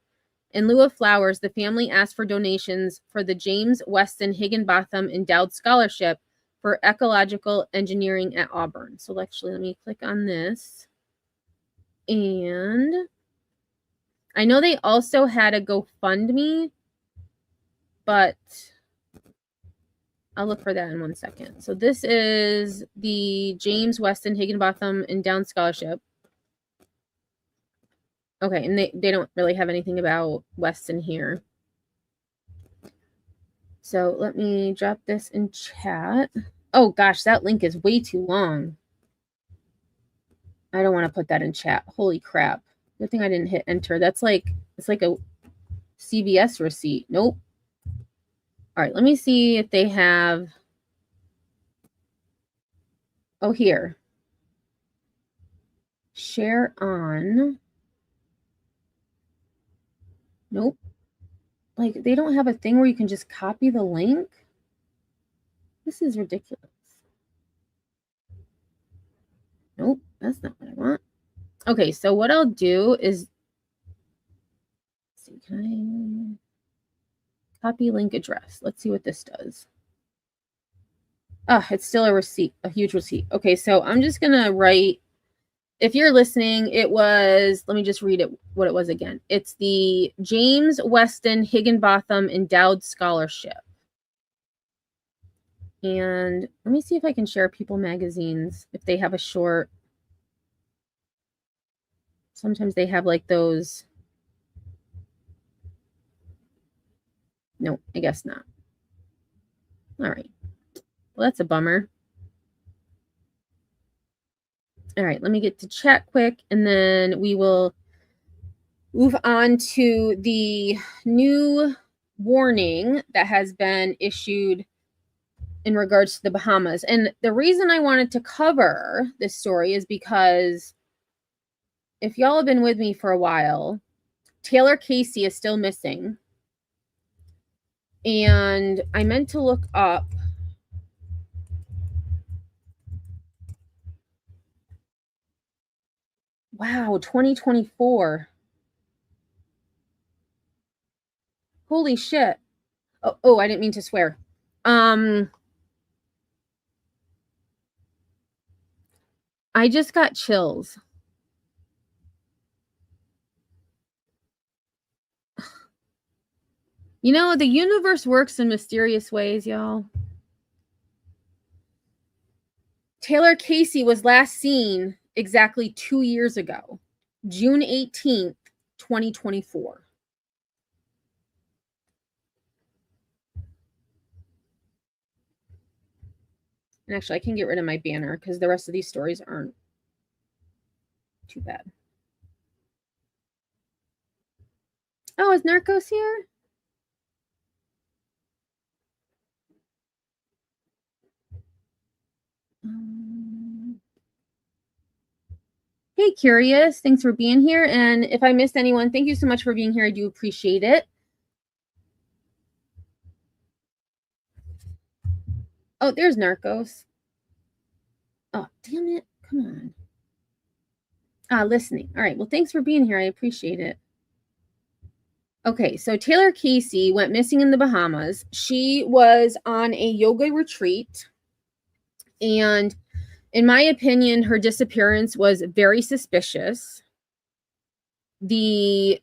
In lieu of flowers, the family asked for donations for the James Weston Higginbotham Endowed Scholarship for Ecological Engineering at Auburn. So actually, let me click on this. And I know they also had a GoFundMe, but I'll look for that in 1 second. So this is the James Weston Higginbotham Endowed Scholarship. Okay, and they don't really have anything about Weston here. So let me drop this in chat. Oh gosh, that link is way too long. I don't want to put that in chat. Holy crap. Good thing I didn't hit enter. It's like a CVS receipt. Nope. All right, let me see if they have. Oh, here. Share on. Nope. Like, they don't have a thing where you can just copy the link. This is ridiculous. Nope, that's not what I want. Okay, so what I'll do is, let's see, can I copy link address? Let's see what this does. It's still a receipt, a huge receipt. Okay, so I'm just gonna write, if you're listening, it was, let me just read it, what it was again. It's the James Weston Higginbotham Endowed Scholarship. And let me see if I can share People magazines, if they have a short. Sometimes they have like those. No, I guess not. All right. Well, that's a bummer. All right, let me get to chat quick, and then we will move on to the new warning that has been issued in regards to the Bahamas. And the reason I wanted to cover this story is because if y'all have been with me for a while, Taylor Casey is still missing. And I meant to look up wow, 2024. Holy shit. Oh, I didn't mean to swear. I just got chills. You know, the universe works in mysterious ways, y'all. Taylor Casey was last seen exactly 2 years ago, June 18th, 2024. And actually, I can get rid of my banner because the rest of these stories aren't too bad. Oh, is Narcos here? Hey, Curious. Thanks for being here. And if I missed anyone, thank you so much for being here. I do appreciate it. Oh, there's Narcos. Oh, damn it. Come on. Listening. All right. Well, thanks for being here. I appreciate it. Okay, so Taylor Casey went missing in the Bahamas. She was on a yoga retreat, and in my opinion, her disappearance was very suspicious. The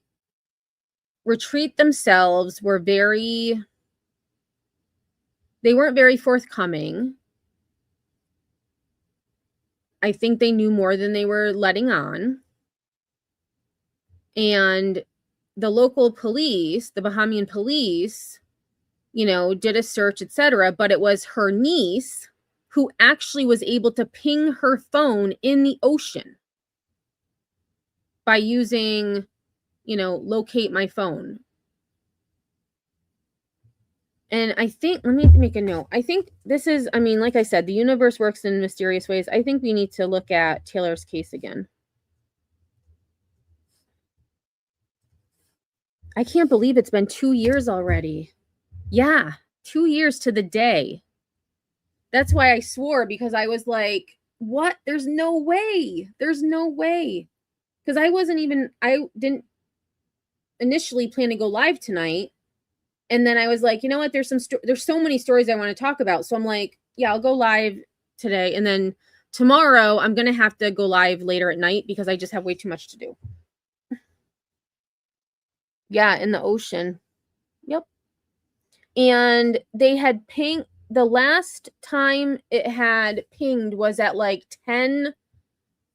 retreat themselves were they weren't very forthcoming. I think they knew more than they were letting on. And the local police, the Bahamian police, did a search, etc. But it was her niece who actually was able to ping her phone in the ocean by using, locate my phone. And I think, let me make a note. I think this is, like I said, the universe works in mysterious ways. I think we need to look at Taylor's case again. I can't believe it's been 2 years already. Yeah, 2 years to the day. That's why I swore, because I was like, what? There's no way. There's no way. Because I didn't initially plan to go live tonight. And then I was like, you know what? There's so many stories I want to talk about. So I'm like, yeah, I'll go live today. And then tomorrow I'm going to have to go live later at night because I just have way too much to do. Yeah, in the ocean. Yep. And they had pinged, the last time it had pinged was at like 10,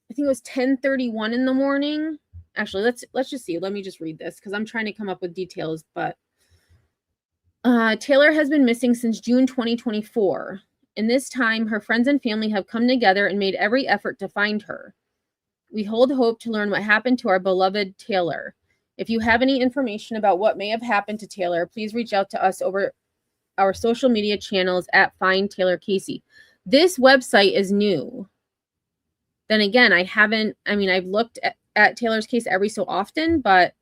I think it was 10:31 in the morning. Actually, let's just see. Let me just read this because I'm trying to come up with details. But Taylor has been missing since June 2024. In this time, her friends and family have come together and made every effort to find her. We hold hope to learn what happened to our beloved Taylor. If you have any information about what may have happened to Taylor, please reach out to us over our social media channels at Find Taylor Casey. This website is new. Then again, I've looked at Taylor's case every so often, but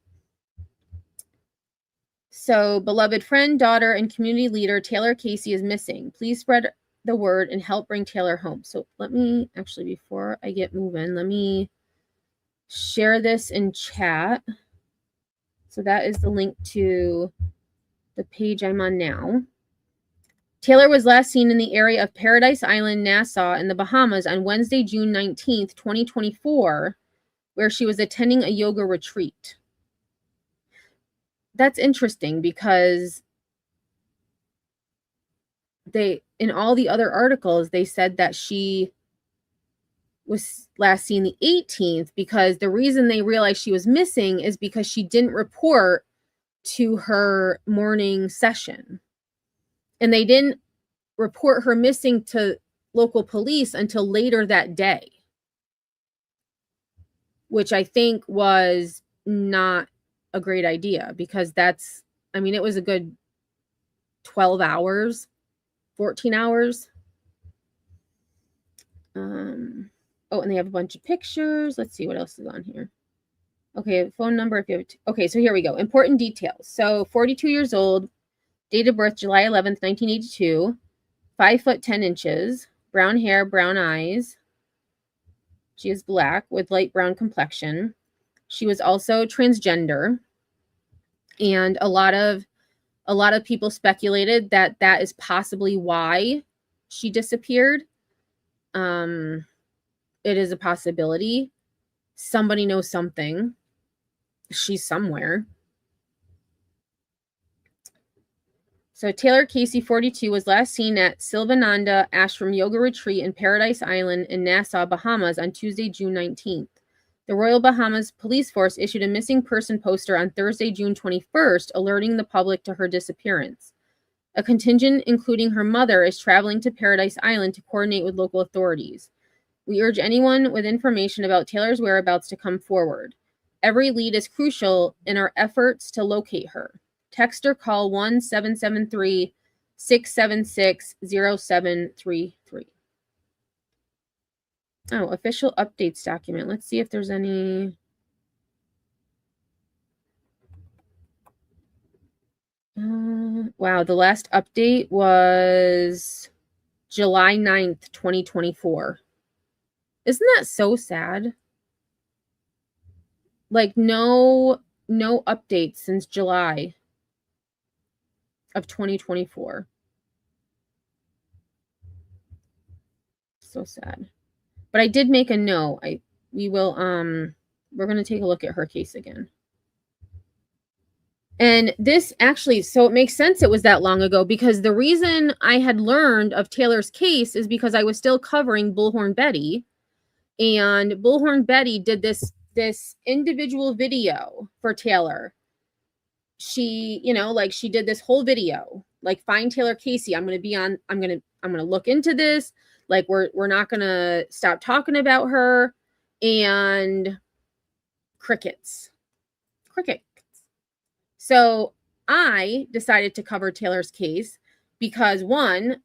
so beloved friend, daughter, and community leader Taylor Casey is missing. Please spread the word and help bring Taylor home. So let me actually, before I get moving, let me share this in chat. So that is the link to the page I'm on now. Taylor was last seen in the area of Paradise Island, Nassau, in the Bahamas on Wednesday, June 19th, 2024, where she was attending a yoga retreat. That's interesting because in all the other articles, they said that she was last seen the 18th because the reason they realized she was missing is because she didn't report to her morning session. And they didn't report her missing to local police until later that day, which I think was not a great idea because it was a good 12 hours, 14 hours. And they have a bunch of pictures. Let's see what else is on here. Okay, phone number if you have okay, so here we go. Important details. So 42 years old, date of birth July 11th, 1982, 5 foot 10 inches, brown hair, brown eyes. She is black with light brown complexion. She was also transgender. And a lot of people speculated that is possibly why she disappeared. It is a possibility. Somebody knows something. She's somewhere. So Taylor Casey, 42, was last seen at Silvananda Ashram Yoga Retreat in Paradise Island in Nassau, Bahamas on Tuesday, June 19th. The Royal Bahamas Police Force issued a missing person poster on Thursday, June 21st, alerting the public to her disappearance. A contingent, including her mother, is traveling to Paradise Island to coordinate with local authorities. We urge anyone with information about Taylor's whereabouts to come forward. Every lead is crucial in our efforts to locate her. Text or call 1-773-676-0733. Oh, official updates document. Let's see if there's any. Wow, the last update was July 9th, 2024. Isn't that so sad? Like, no no updates since July of 2024. So sad. But I did make a note. We're going to take a look at her case again. And this actually, so it makes sense it was that long ago, because the reason I had learned of Taylor's case is because I was still covering Bullhorn Betty, and Bullhorn Betty did this individual video for Taylor. She, like she did this whole video, like, find Taylor Casey. I'm going to look into this. Like, we're not going to stop talking about her. And crickets. So I decided to cover Taylor's case because, one,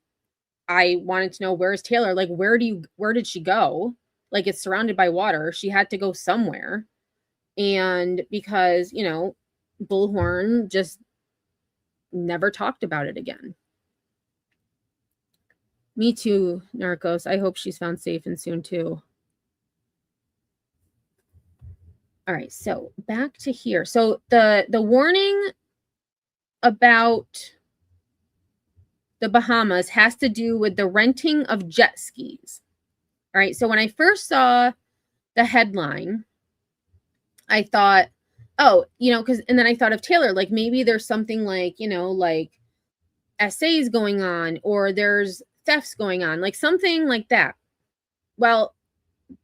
I wanted to know, where's Taylor? Like, where did she go? Like, it's surrounded by water. She had to go somewhere. And because, Bullhorn just never talked about it again. Me too, Narcos. I hope she's found safe and soon too. All right, so back to here. So the warning about the Bahamas has to do with the renting of jet skis. All right, so when I first saw the headline, I thought, oh, and then I thought of Taylor, like maybe there's something like, like essays going on, or there's thefts going on, like something like that. Well,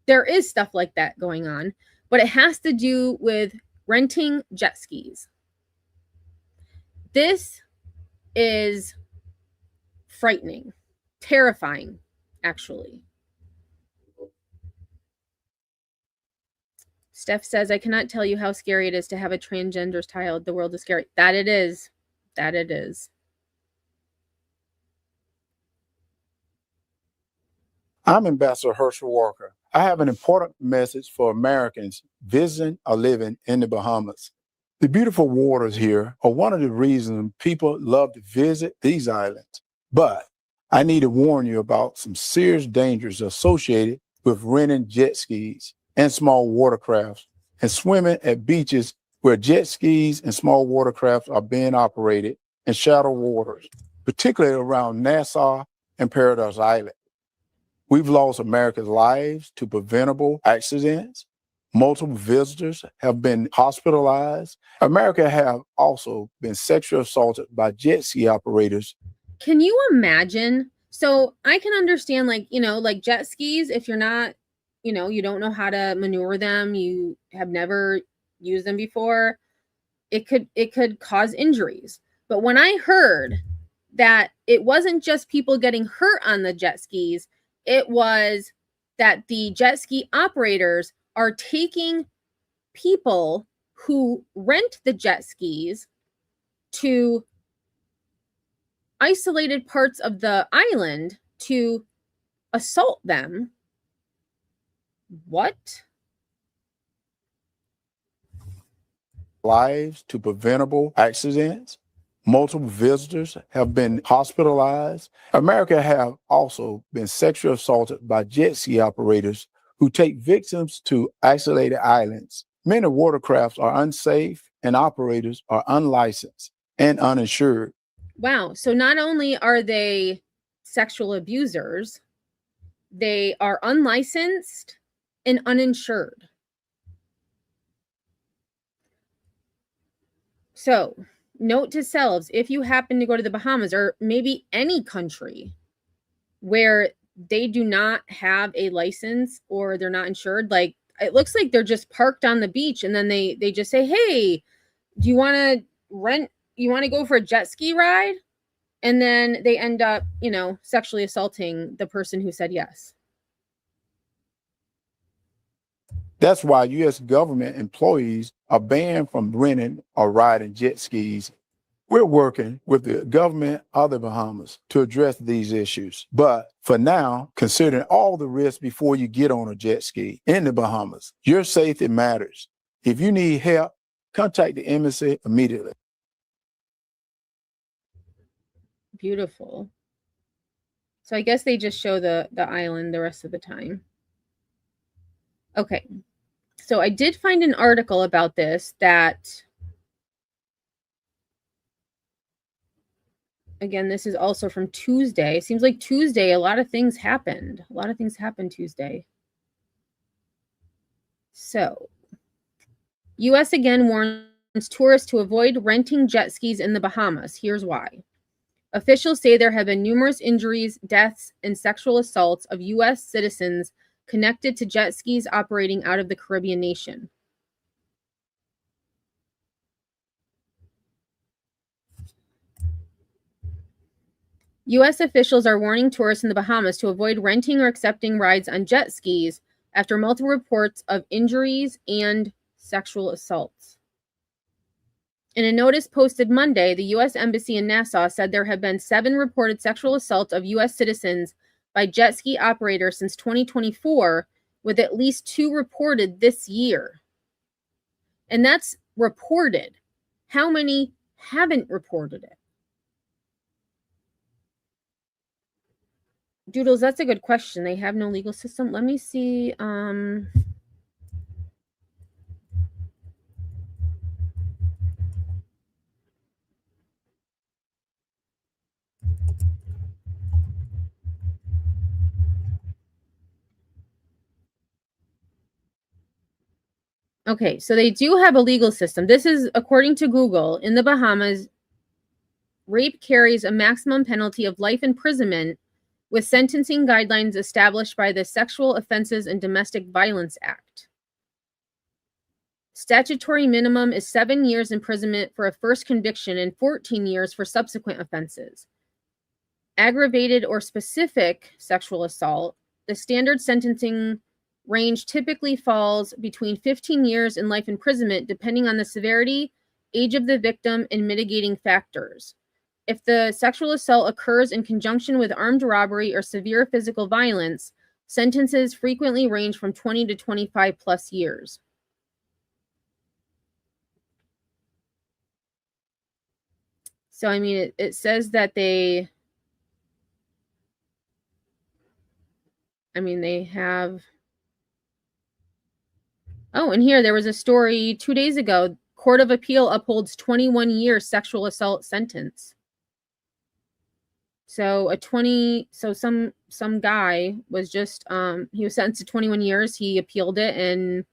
there is stuff like that going on, but it has to do with renting jet skis. This is frightening, terrifying, actually. Steph says, I cannot tell you how scary it is to have a transgender child. The world is scary. That it is. That it is. I'm Ambassador Herschel Walker. I have an important message for Americans visiting or living in the Bahamas. The beautiful waters here are one of the reasons people love to visit these islands. But I need to warn you about some serious dangers associated with renting jet skis and small watercrafts and swimming at beaches where jet skis and small watercrafts are being operated in shallow waters, particularly around Nassau and Paradise Island. We've lost America's lives to preventable accidents. Multiple visitors have been hospitalized. America have also been sexually assaulted by jet ski operators. Can you imagine? So I can understand, like, like jet skis, if you're not, you don't know how to maneuver them, you have never used them before, it could cause injuries. But when I heard that it wasn't just people getting hurt on the jet skis, it was that the jet ski operators are taking people who rent the jet skis to isolated parts of the island to assault them. What? Lives to preventable accidents. Multiple visitors have been hospitalized. America have also been sexually assaulted by jet ski operators who take victims to isolated islands. Many watercrafts are unsafe and operators are unlicensed and uninsured. Wow. So not only are they sexual abusers, they are unlicensed and uninsured. So, note to selves, if you happen to go to the Bahamas or maybe any country where they do not have a license or they're not insured, like it looks like they're just parked on the beach and then they just say, hey, do you want to rent? You want to go for a jet ski ride? And then they end up, sexually assaulting the person who said yes. That's why U.S. government employees are banned from renting or riding jet skis. We're working with the government of the Bahamas to address these issues. But for now, considering all the risks before you get on a jet ski in the Bahamas, your safety matters. If you need help, contact the embassy immediately. Beautiful. So I guess they just show the island the rest of the time. Okay. So I did find an article about this that Again, this is also from Tuesday. Seems like Tuesday, a lot of things happened. A lot of things happened Tuesday. So, U.S. again warns tourists to avoid renting jet skis in the Bahamas. Here's why. Officials say there have been numerous injuries, deaths, and sexual assaults of U.S. citizens connected to jet skis operating out of the Caribbean nation. U.S. officials are warning tourists in the Bahamas to avoid renting or accepting rides on jet skis after multiple reports of injuries and sexual assaults. In a notice posted Monday, the U.S. Embassy in Nassau said there have been 7 reported sexual assaults of U.S. citizens by jet ski operators since 2024, with at least 2 reported this year. And that's reported. How many haven't reported it? Doodles, that's a good question. They have no legal system. Let me see. Okay, so they do have a legal system. This is according to Google. In the Bahamas, rape carries a maximum penalty of life imprisonment with sentencing guidelines established by the Sexual Offenses and Domestic Violence Act. Statutory minimum is 7 years imprisonment for a first conviction and 14 years for subsequent offenses. Aggravated or specific sexual assault, the standard sentencing range typically falls between 15 years and life imprisonment, depending on the severity, age of the victim, and mitigating factors. If the sexual assault occurs in conjunction with armed robbery or severe physical violence, sentences frequently range from 20 to 25 plus years. So, I mean, it says that they have... Oh, and here there was a story 2 days ago. Court of Appeal upholds 21-year sexual assault sentence. So some guy was just he was sentenced to 21 years. He appealed it, and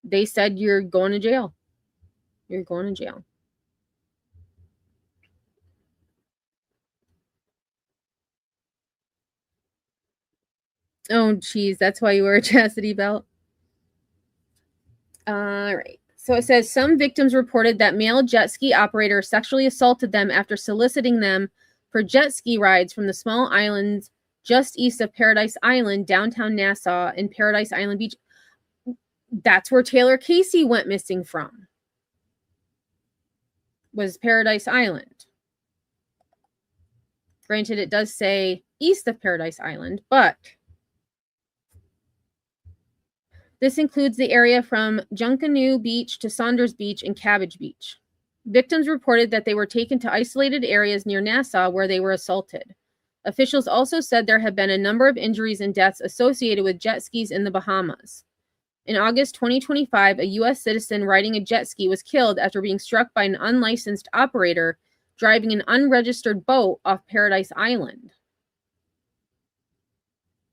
they said, you're going to jail. You're going to jail. Oh, geez, that's why you wear a chastity belt. All right. So it says some victims reported that male jet ski operators sexually assaulted them after soliciting them for jet ski rides from the small islands just east of Paradise Island, downtown Nassau, and Paradise Island Beach. That's where Taylor Casey went missing from, was Paradise Island. Granted, it does say east of Paradise Island, but this includes the area from Junkanoo Beach to Saunders Beach and Cabbage Beach. Victims reported that they were taken to isolated areas near Nassau where they were assaulted. Officials also said there have been a number of injuries and deaths associated with jet skis in the Bahamas. In August 2025, a U.S. citizen riding a jet ski was killed after being struck by an unlicensed operator driving an unregistered boat off Paradise Island.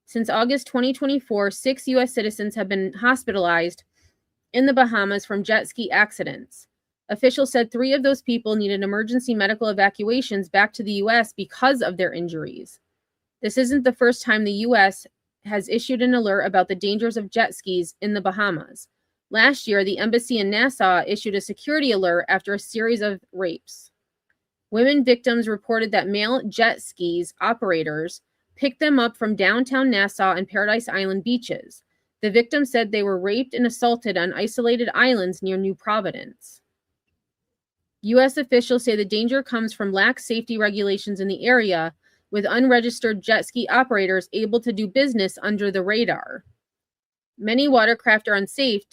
Since August 2024, 6 U.S. citizens have been hospitalized in the Bahamas from jet ski accidents. Officials said 3 of those people needed emergency medical evacuations back to the U.S. because of their injuries. This isn't the first time the U.S. has issued an alert about the dangers of jet skis in the Bahamas. Last year, the embassy in Nassau issued a security alert after a series of rapes. Women victims reported that male jet skis operators picked them up from downtown Nassau and Paradise Island beaches. The victims said they were raped and assaulted on isolated islands near New Providence. U.S. officials say the danger comes from lax safety regulations in the area, with unregistered jet ski operators able to do business under the radar. Many watercraft are unsafe,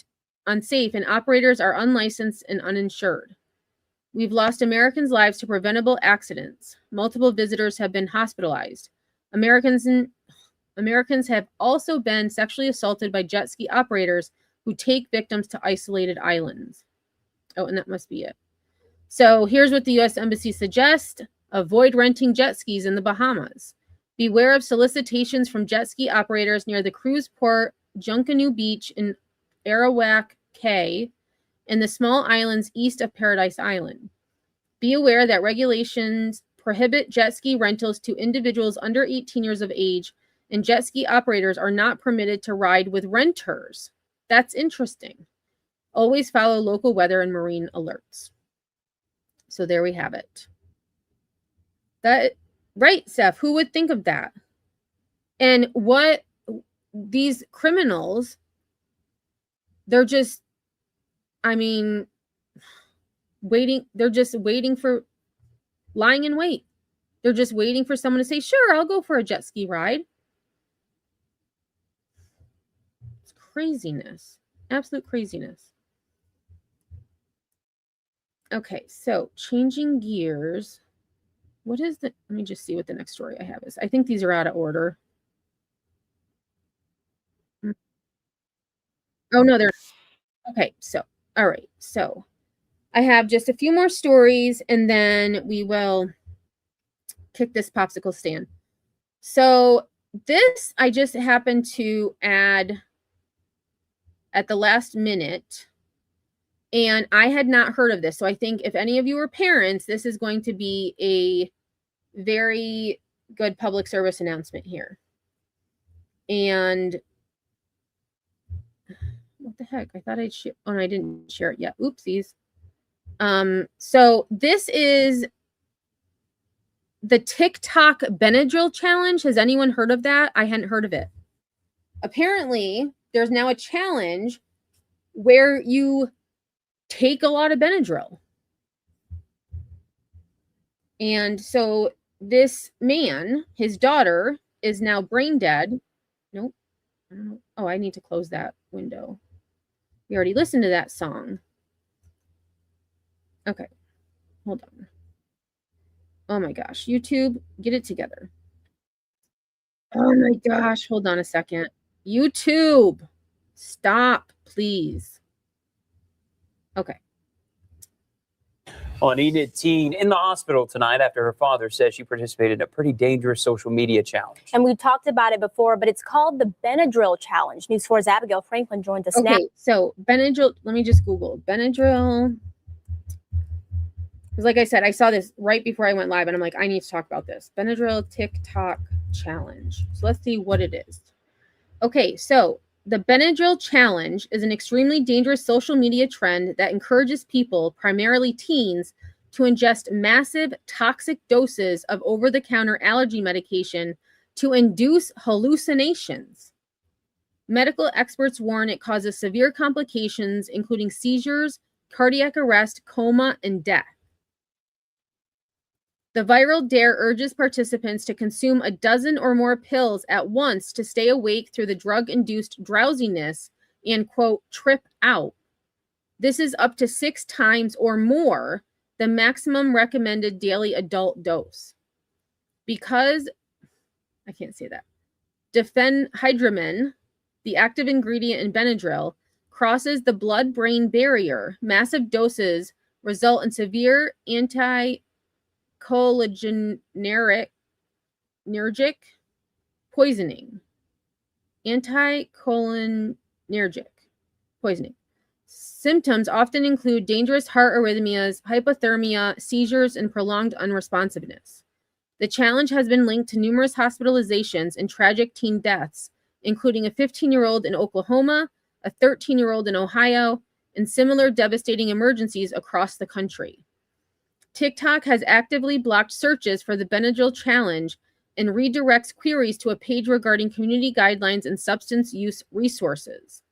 and operators are unlicensed and uninsured. We've lost Americans' lives to preventable accidents. Multiple visitors have been hospitalized. Americans have also been sexually assaulted by jet ski operators who take victims to isolated islands. Oh, and that must be it. So here's what the U.S. Embassy suggests. Avoid renting jet skis in the Bahamas. Beware of solicitations from jet ski operators near the cruise port Junkanoo Beach in Arawak Cay and the small islands east of Paradise Island. Be aware that regulations prohibit jet ski rentals to individuals under 18 years of age, and jet ski operators are not permitted to ride with renters. That's interesting. Always follow local weather and marine alerts. So there we have it. That right, Steph, who would think of that? And what these criminals, they're just, waiting. They're just waiting for, lying in wait. They're just waiting for someone to say, sure, I'll go for a jet ski ride. It's craziness. Absolute craziness. Okay, so changing gears. What is the, let me just see what the next story I have is. I think these are out of order. Oh, no, they're, okay, so, all right. So I have just a few more stories and then we will kick this popsicle stand. So this, I just happened to add at the last minute and I had not heard of this. So I think if any of you are parents, this is going to be a very good public service announcement here. And what the heck? I thought I'd share. Oh, no, I didn't share it yet. Oopsies. So this is the TikTok Benedryl challenge. Has anyone heard of that? I hadn't heard of it. Apparently, there's now a challenge where you take a lot of Benedryl. And so this man, his daughter, is now brain dead. Nope. I don't know. Oh, I need to close that window. We already listened to that song. Okay. Hold on. Oh my gosh. YouTube, get it together. Oh my gosh. Hold on a second. YouTube, stop, please. Okay. Well, an Enid teen in the hospital tonight after her father says she participated in a pretty dangerous social media challenge. And we talked about it before, but it's called the Benedryl Challenge. News 4's Abigail Franklin joins us now. Okay, so Benedryl, let me just Google Benedryl. Because like I said, I saw this right before I went live, and I'm like, I need to talk about this. Benedryl TikTok challenge. So let's see what it is. Okay, so the Benedryl challenge is an extremely dangerous social media trend that encourages people, primarily teens, to ingest massive toxic doses of over-the-counter allergy medication to induce hallucinations. Medical experts warn it causes severe complications, including seizures, cardiac arrest, coma, and death. The viral dare urges participants to consume a dozen or more pills at once to stay awake through the drug-induced drowsiness and, quote, trip out. This is up to 6 times or more the maximum recommended daily adult dose. Because, I can't say that, diphenhydramine, the active ingredient in Benadryl, crosses the blood-brain barrier, massive doses result in severe anticholinergic poisoning. Anticholinergic poisoning. Symptoms often include dangerous heart arrhythmias, hypothermia, seizures, and prolonged unresponsiveness. The challenge has been linked to numerous hospitalizations and tragic teen deaths, including a 15-year-old in Oklahoma, a 13-year-old in Ohio, and similar devastating emergencies across the country. TikTok has actively blocked searches for the Benadryl challenge and redirects queries to a page regarding community guidelines and substance use resources.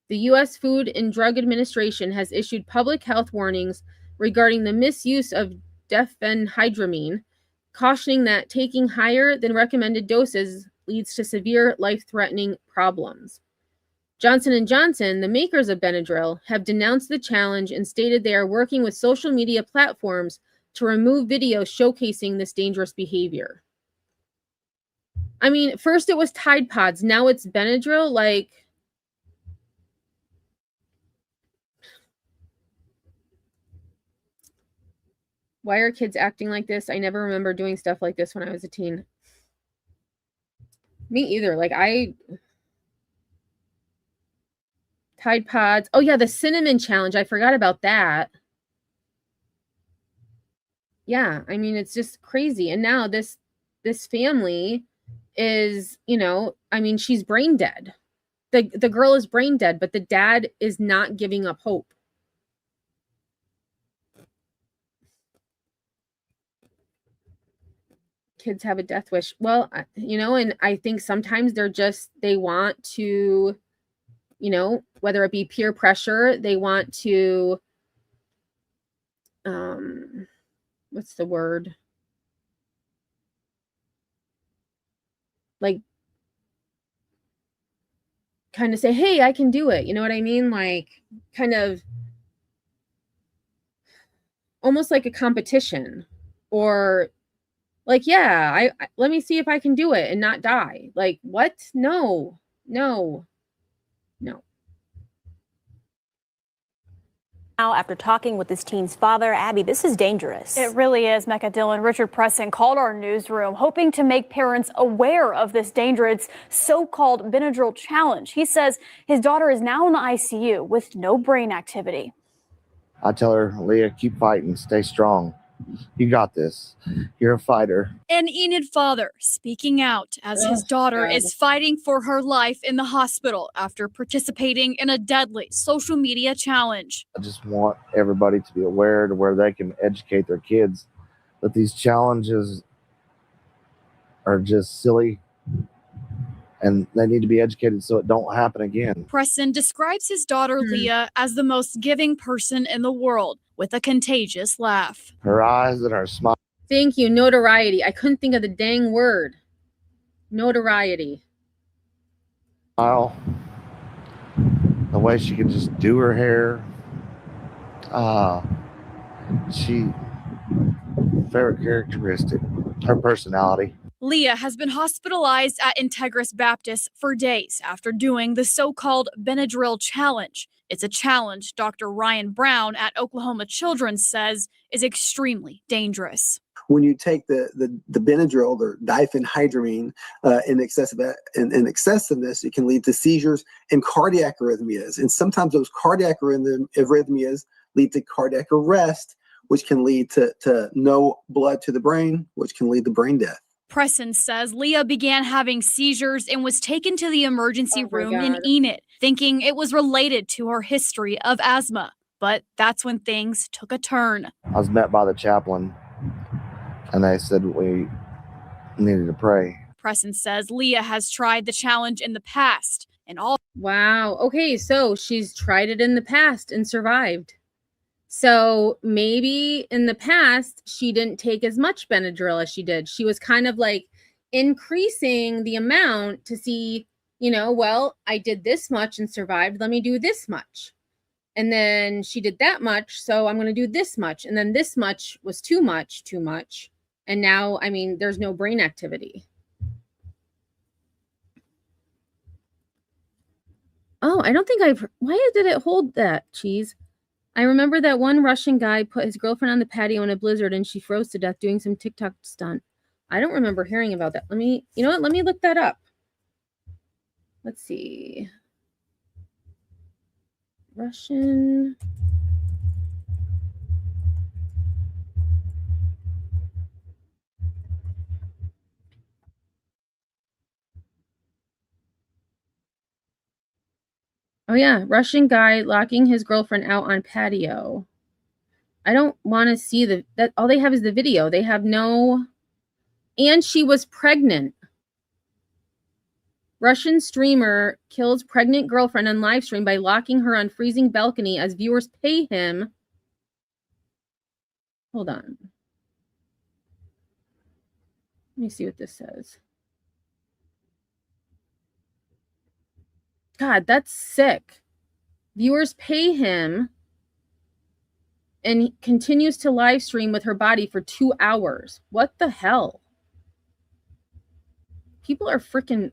The U.S. Food and Drug Administration has issued public health warnings regarding the misuse of diphenhydramine, cautioning that taking higher than recommended doses leads to severe life-threatening problems. Johnson & Johnson, the makers of Benadryl, have denounced the challenge and stated they are working with social media platforms to remove videos showcasing this dangerous behavior. I mean, first it was Tide Pods, now it's Benadryl. Like, Why are kids acting like this? I never remember doing stuff like this when I was a teen. Me either. Like Tide Pods. Oh yeah, the cinnamon challenge. I forgot about that. Yeah, I mean, it's just crazy. And now this family is, I mean, she's brain dead. The girl is brain dead, but the dad is not giving up hope. Kids have a death wish. Well, and I think sometimes they want to, whether it be peer pressure, they want to, what's the word? Like, kind of say, hey, I can do it. You know what I mean? Like, kind of almost like a competition, or like, yeah, I let me see if I can do it and not die. Like, what? No. Now, after talking with this teen's father, Abby, this is dangerous. It really is, Mecca. Dylan. Richard Preston called our newsroom hoping to make parents aware of this dangerous so-called Benedryl challenge. He says his daughter is now in the ICU with no brain activity. I tell her, Leah, keep fighting, stay strong. You got this. You're a fighter. An Enid father speaking out as his daughter is fighting for her life in the hospital after participating in a deadly social media challenge. I just want everybody to be aware to where they can educate their kids that these challenges are just silly and they need to be educated so it don't happen again. Preston describes his daughter Leah as the most giving person in the world with a contagious laugh. Her eyes and her smile. Thank you. Notoriety. I couldn't think of the dang word. Notoriety. The way she can just do her hair. She favorite characteristic, her personality. Leah has been hospitalized at Integris Baptist for days after doing the so-called Benedryl challenge. It's a challenge Dr. Ryan Brown at Oklahoma Children's says is extremely dangerous. When you take the Benadryl or diphenhydramine in excessiveness, it can lead to seizures and cardiac arrhythmias. And sometimes those cardiac arrhythmias lead to cardiac arrest, which can lead to no blood to the brain, which can lead to brain death. Preston says Leah began having seizures and was taken to the emergency room in Enid, thinking it was related to her history of asthma. But that's when things took a turn. I was met by the chaplain, and they said we needed to pray. Preston says Leah has tried the challenge in the past and all. Wow. Okay, so she's tried it in the past and survived. So maybe in the past, she didn't take as much Benadryl as she did. She was kind of like increasing the amount to see, well, I did this much and survived. Let me do this much. And then she did that much. So I'm going to do this much. And then this much was too much. And now, I mean, there's no brain activity. Oh, I don't think why did it hold that, cheese? I remember that one Russian guy put his girlfriend on the patio in a blizzard and she froze to death doing some TikTok stunt. I don't remember hearing about that. Let me look that up. Let's see. Russian. Oh yeah, Russian guy locking his girlfriend out on patio. I don't want to see that. All they have is the video. They have no. And she was pregnant. Russian streamer kills pregnant girlfriend on live stream by locking her on freezing balcony as viewers pay him. Hold on. Let me see what this says. God, that's sick. Viewers pay him and he continues to live stream with her body for 2 hours. What the hell? People are freaking...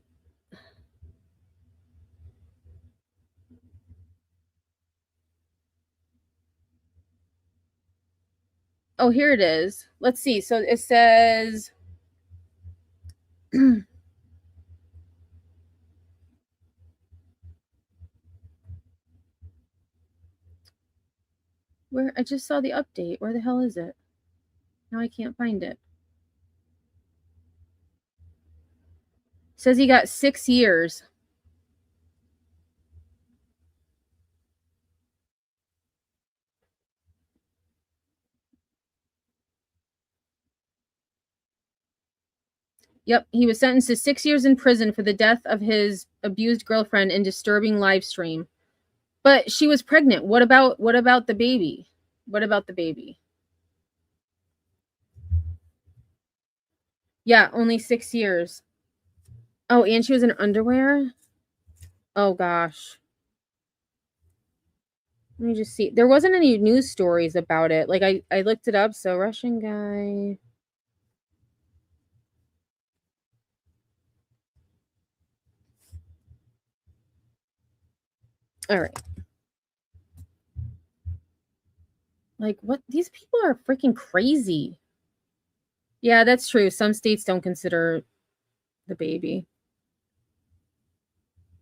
Oh, here it is. Let's see. So it says where I just saw the update. Where the hell is it? Now I can't find it. Says he got 6 years. Yep, he was sentenced to 6 years in prison for the death of his abused girlfriend in disturbing live stream. But she was pregnant. What about the baby? What about the baby? Yeah, only 6 years. Oh, and she was in underwear? Oh gosh. Let me just see. There wasn't any news stories about it. Like I looked it up, so Russian guy. All right. Like what? These people are freaking crazy. Yeah, that's true. Some states don't consider the baby.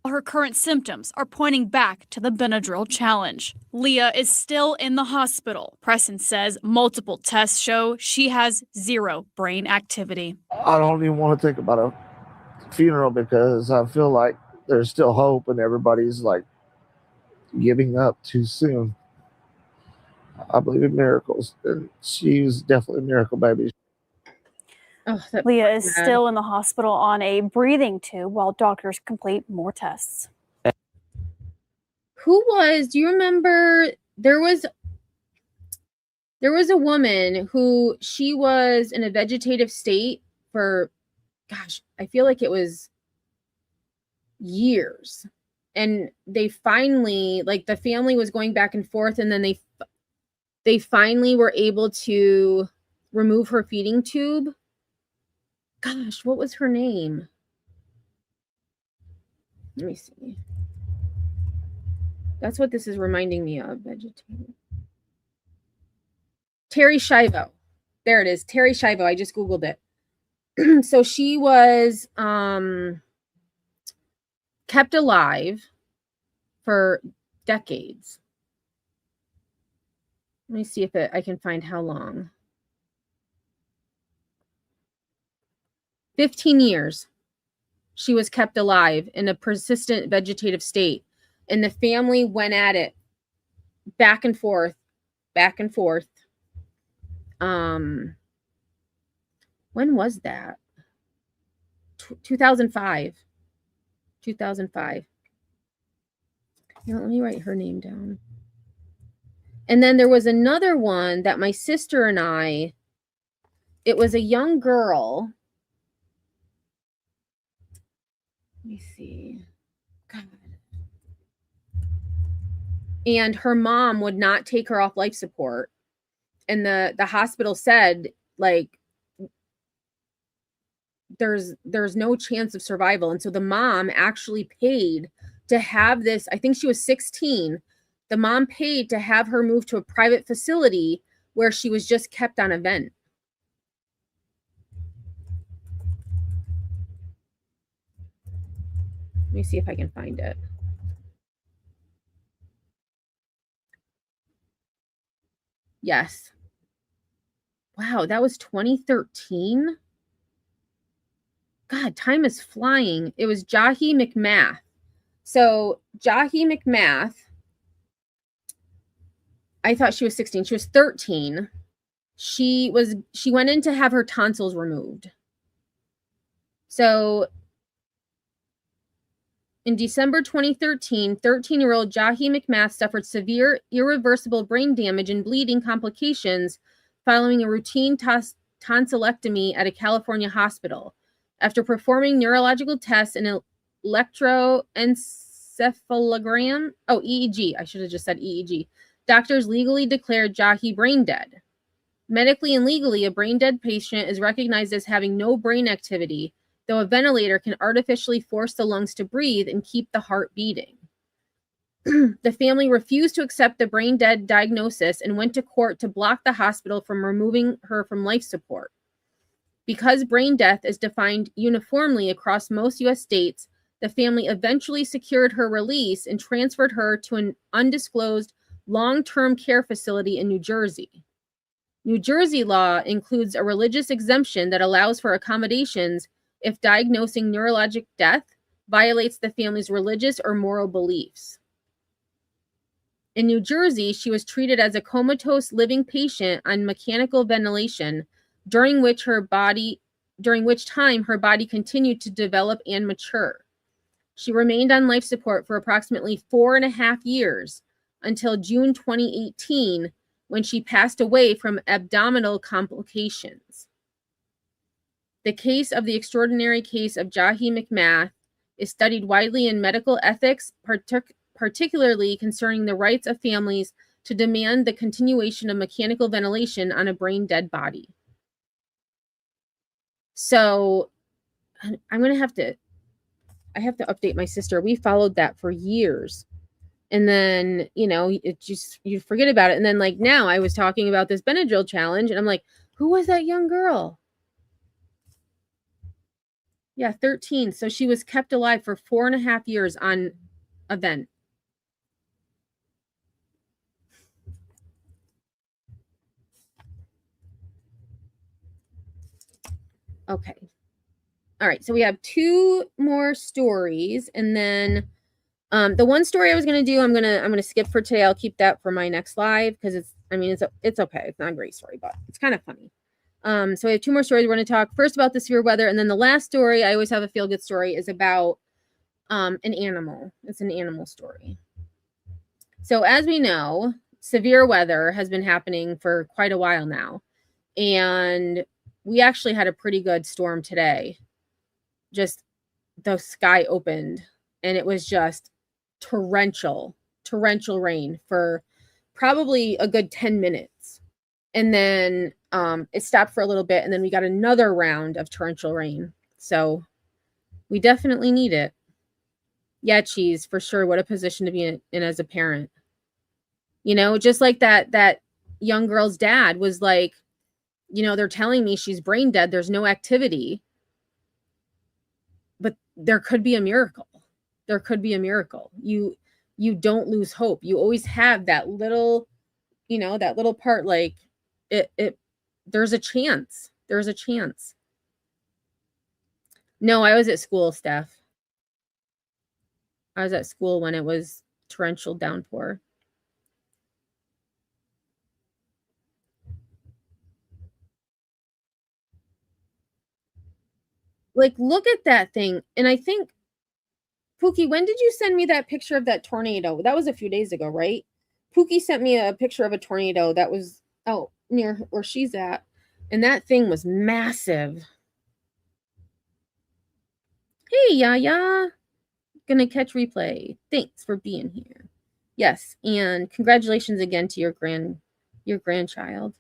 Her current symptoms are pointing back to the Benadryl challenge. Leah is still in the hospital. Preston says multiple tests show she has zero brain activity. I don't even want to think about a funeral because I feel like there's still hope and everybody's like giving up too soon. I believe in miracles, and she's definitely a miracle baby. Oh, Leah is still in the hospital on a breathing tube while doctors complete more tests. Who was? Do you remember? There was a woman who she was in a vegetative state for, gosh, I feel like it was years, and they finally, like, the family was going back and forth, and then they finally were able to remove her feeding tube. Gosh, what was her name? Let me see. That's what this is reminding me of. Vegetative. Terry Schiavo. There it is. Terry Schiavo. I just Googled it. So she was kept alive for decades. Let me see if I can find how long. 15 years. She was kept alive in a persistent vegetative state. And the family went at it back and forth, back and forth. When was that? 2005. 2005. You know, let me write her name down. And then there was another one that my sister and I, it was a young girl. Let me see. God. And her mom would not take her off life support. And the hospital said, like, there's no chance of survival. And so the mom actually paid to have this. I think she was 16. The mom paid to have her moved to a private facility where she was just kept on a vent. Let me see if I can find it. Yes. Wow, that was 2013. God, time is flying. It was Jahi McMath. So Jahi McMath, I thought she was 16. She was 13. She went in to have her tonsils removed. So in December 2013, 13-year-old Jahi McMath suffered severe irreversible brain damage and bleeding complications following a routine tonsillectomy at a California hospital. After performing neurological tests and electroencephalogram, EEG, I should have just said EEG, doctors legally declared Jahi brain dead. Medically and legally, a brain dead patient is recognized as having no brain activity, though a ventilator can artificially force the lungs to breathe and keep the heart beating. The family refused to accept the brain dead diagnosis and went to court to block the hospital from removing her from life support. Because brain death is defined uniformly across most U.S. states, the family eventually secured her release and transferred her to an undisclosed long-term care facility in New Jersey. New Jersey law includes a religious exemption that allows for accommodations if diagnosing neurologic death violates the family's religious or moral beliefs. In New Jersey, she was treated as a comatose living patient on mechanical ventilation, during which time her body continued to develop and mature. She remained on life support for approximately 4.5 years until June 2018, when she passed away from abdominal complications. The case of the extraordinary case of Jahi McMath is studied widely in medical ethics, particularly concerning the rights of families to demand the continuation of mechanical ventilation on a brain-dead body. So I have to update my sister. We followed that for years. And then, you forget about it. And then like now I was talking about this Benedryl challenge and I'm like, who was that young girl? Yeah, 13. So she was kept alive for 4.5 years on a vent. Okay. All right. So we have 2 more stories, and then the one story I was going to do, I'm going to skip for today. I'll keep that for my next live because it's okay. It's not a great story, but it's kind of funny. So we have 2 more stories. We're going to talk first about the severe weather, and then the last story, I always have a feel-good story, is about an animal. It's an animal story. So as we know, severe weather has been happening for quite a while now, and we actually had a pretty good storm today. Just the sky opened and it was just torrential rain for probably a good 10 minutes. And then it stopped for a little bit, and then we got another round of torrential rain. So we definitely need it. Yeah, Cheese, for sure. What a position to be in as a parent. Just like that young girl's dad was like, they're telling me she's brain dead. There's no activity. But there could be a miracle. There could be a miracle. You don't lose hope. You always have that little, that little part, like there's a chance. There's a chance. No, I was at school, Steph. I was at school when it was torrential downpour. Like, look at that thing. And I think, Pookie, when did you send me that picture of that tornado? That was a few days ago, right? Pookie sent me a picture of a tornado that was out near where she's at. And that thing was massive. Hey, Yaya. Gonna catch replay. Thanks for being here. Yes, and congratulations again to your grandchild.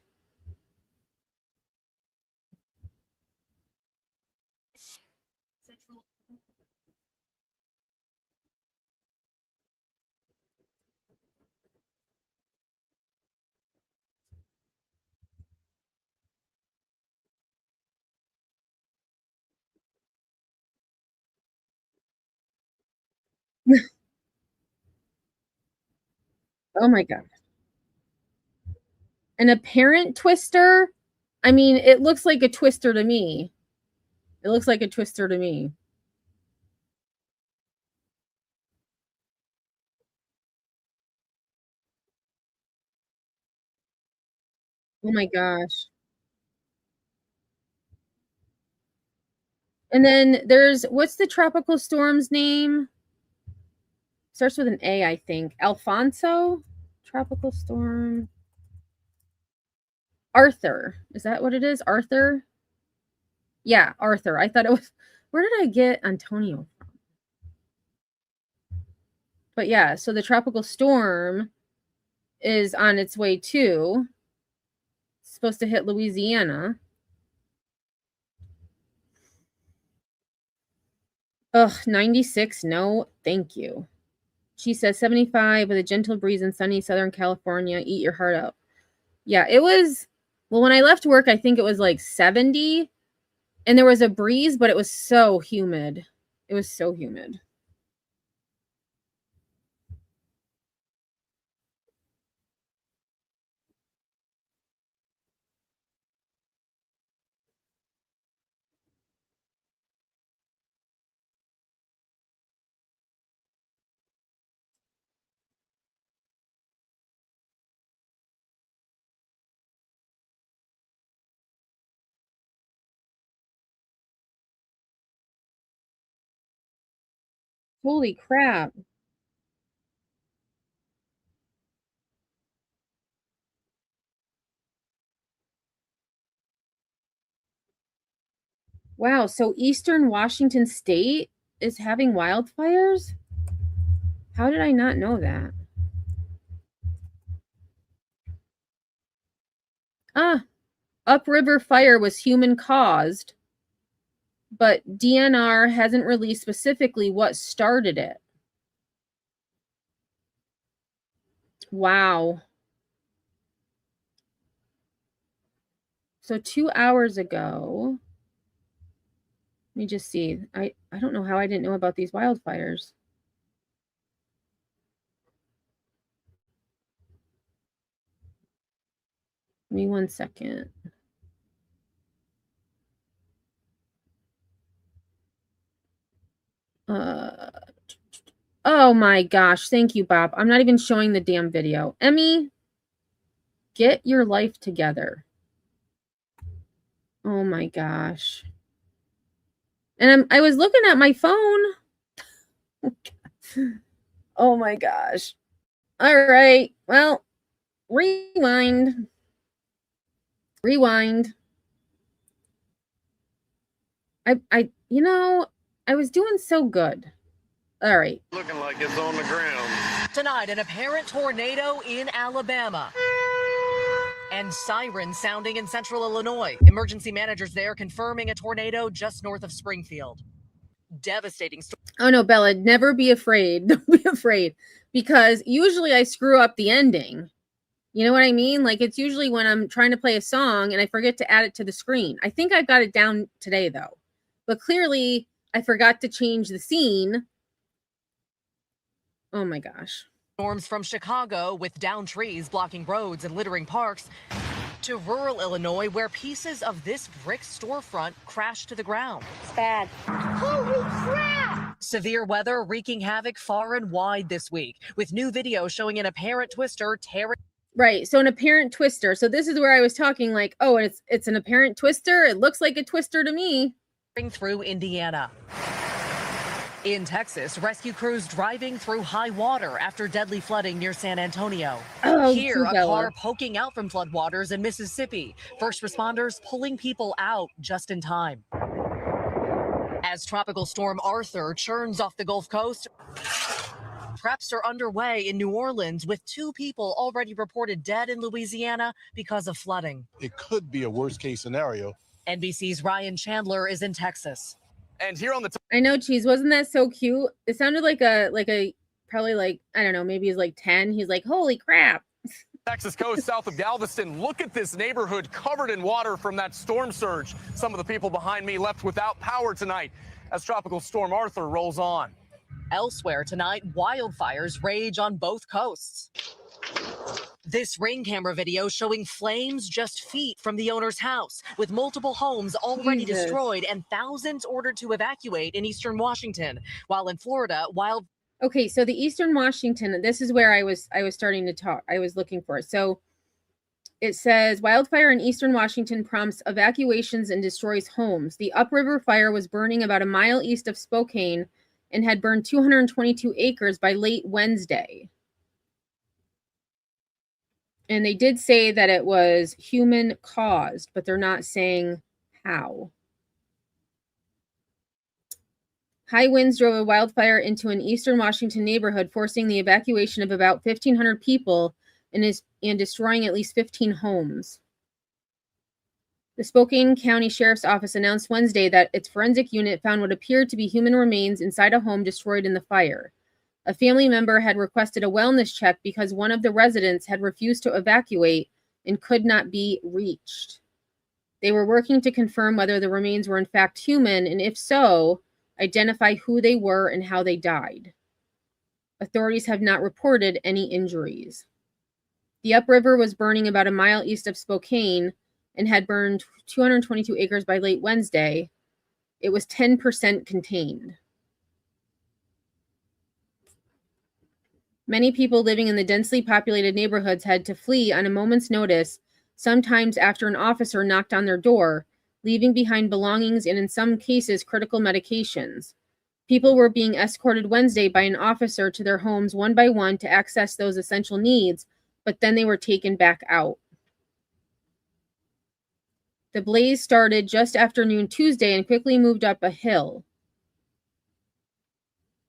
Oh my god. An apparent twister? I mean, it looks like a twister to me. It looks like a twister to me. Oh my gosh. And then there's, what's the tropical storm's name? Starts with an A, I think. Alfonso? Tropical storm. Arthur. Is that what it is? Arthur? Yeah, Arthur. I thought it was, where did I get Antonio from? But yeah, so the tropical storm is on its way too. It's supposed to hit Louisiana. Ugh, 96. No, thank you. She says 75 with a gentle breeze in sunny Southern California. Eat your heart out. Yeah, it was, well, when I left work, I think it was like 70 and there was a breeze, but it was so humid. It was so humid. Holy crap. Wow, so Eastern Washington State is having wildfires? How did I not know that? Upriver fire was human caused, but DNR hasn't released specifically what started it. Wow. So 2 hours ago, let me just see. I don't know how I didn't know about these wildfires. Give me 1 second. Oh my gosh. Thank you, Bob. I'm not even showing the damn video. Emmy, get your life together. Oh my gosh. And I was looking at my phone. Oh my gosh. All right. Well, rewind. I was doing so good. All right. Looking like it's on the ground. Tonight, an apparent tornado in Alabama. And sirens sounding in central Illinois. Emergency managers there confirming a tornado just north of Springfield. Devastating. Oh no, Bella, never be afraid. Don't be afraid. Because usually I screw up the ending. You know what I mean? Like, it's usually when I'm trying to play a song and I forget to add it to the screen. I think I've got it down today, though. But clearly, I forgot to change the scene. Oh, my gosh. Storms from Chicago with downed trees blocking roads and littering parks to rural Illinois, where pieces of this brick storefront crashed to the ground. It's bad. Holy crap! Severe weather wreaking havoc far and wide this week, with new video showing an apparent twister tearing. Right. So an apparent twister. So this is where I was talking like, oh, it's an apparent twister. It looks like a twister to me. Through Indiana. In Texas, rescue crews driving through high water after deadly flooding near San Antonio. Here, a car poking out from floodwaters in Mississippi. First responders pulling people out just in time. As Tropical Storm Arthur churns off the Gulf Coast, preps are underway in New Orleans, with 2 people already reported dead in Louisiana because of flooding. It could be a worst-case scenario. NBC's Ryan Chandler is in Texas. And here on the I know, Cheese. Wasn't that so cute? It sounded like a probably like, I don't know, maybe he's like 10. He's like, holy crap. Texas coast south of Galveston. Look at this neighborhood covered in water from that storm surge. Some of the people behind me left without power tonight as Tropical Storm Arthur rolls on. Elsewhere tonight, wildfires rage on both coasts. This Ring camera video showing flames just feet from the owner's house, with multiple homes already destroyed and thousands ordered to evacuate in eastern Washington. While in Florida, Okay, so the Eastern Washington, this is where I was starting to talk. I was looking for it. So it says wildfire in Eastern Washington prompts evacuations and destroys homes. The upriver fire was burning about a mile east of Spokane and had burned 222 acres by late Wednesday. And they did say that it was human caused, but they're not saying how. High winds drove a wildfire into an eastern Washington neighborhood, forcing the evacuation of about 1,500 people and destroying at least 15 homes. The Spokane County Sheriff's Office announced Wednesday that its forensic unit found what appeared to be human remains inside a home destroyed in the fire. A family member had requested a wellness check because one of the residents had refused to evacuate and could not be reached. They were working to confirm whether the remains were in fact human, and if so, identify who they were and how they died. Authorities have not reported any injuries. The upriver was burning about a mile east of Spokane and had burned 222 acres by late Wednesday. It was 10% contained. Many people living in the densely populated neighborhoods had to flee on a moment's notice, sometimes after an officer knocked on their door, leaving behind belongings and in some cases critical medications. People were being escorted Wednesday by an officer to their homes one by one to access those essential needs, but then they were taken back out. The blaze started just after noon Tuesday and quickly moved up a hill.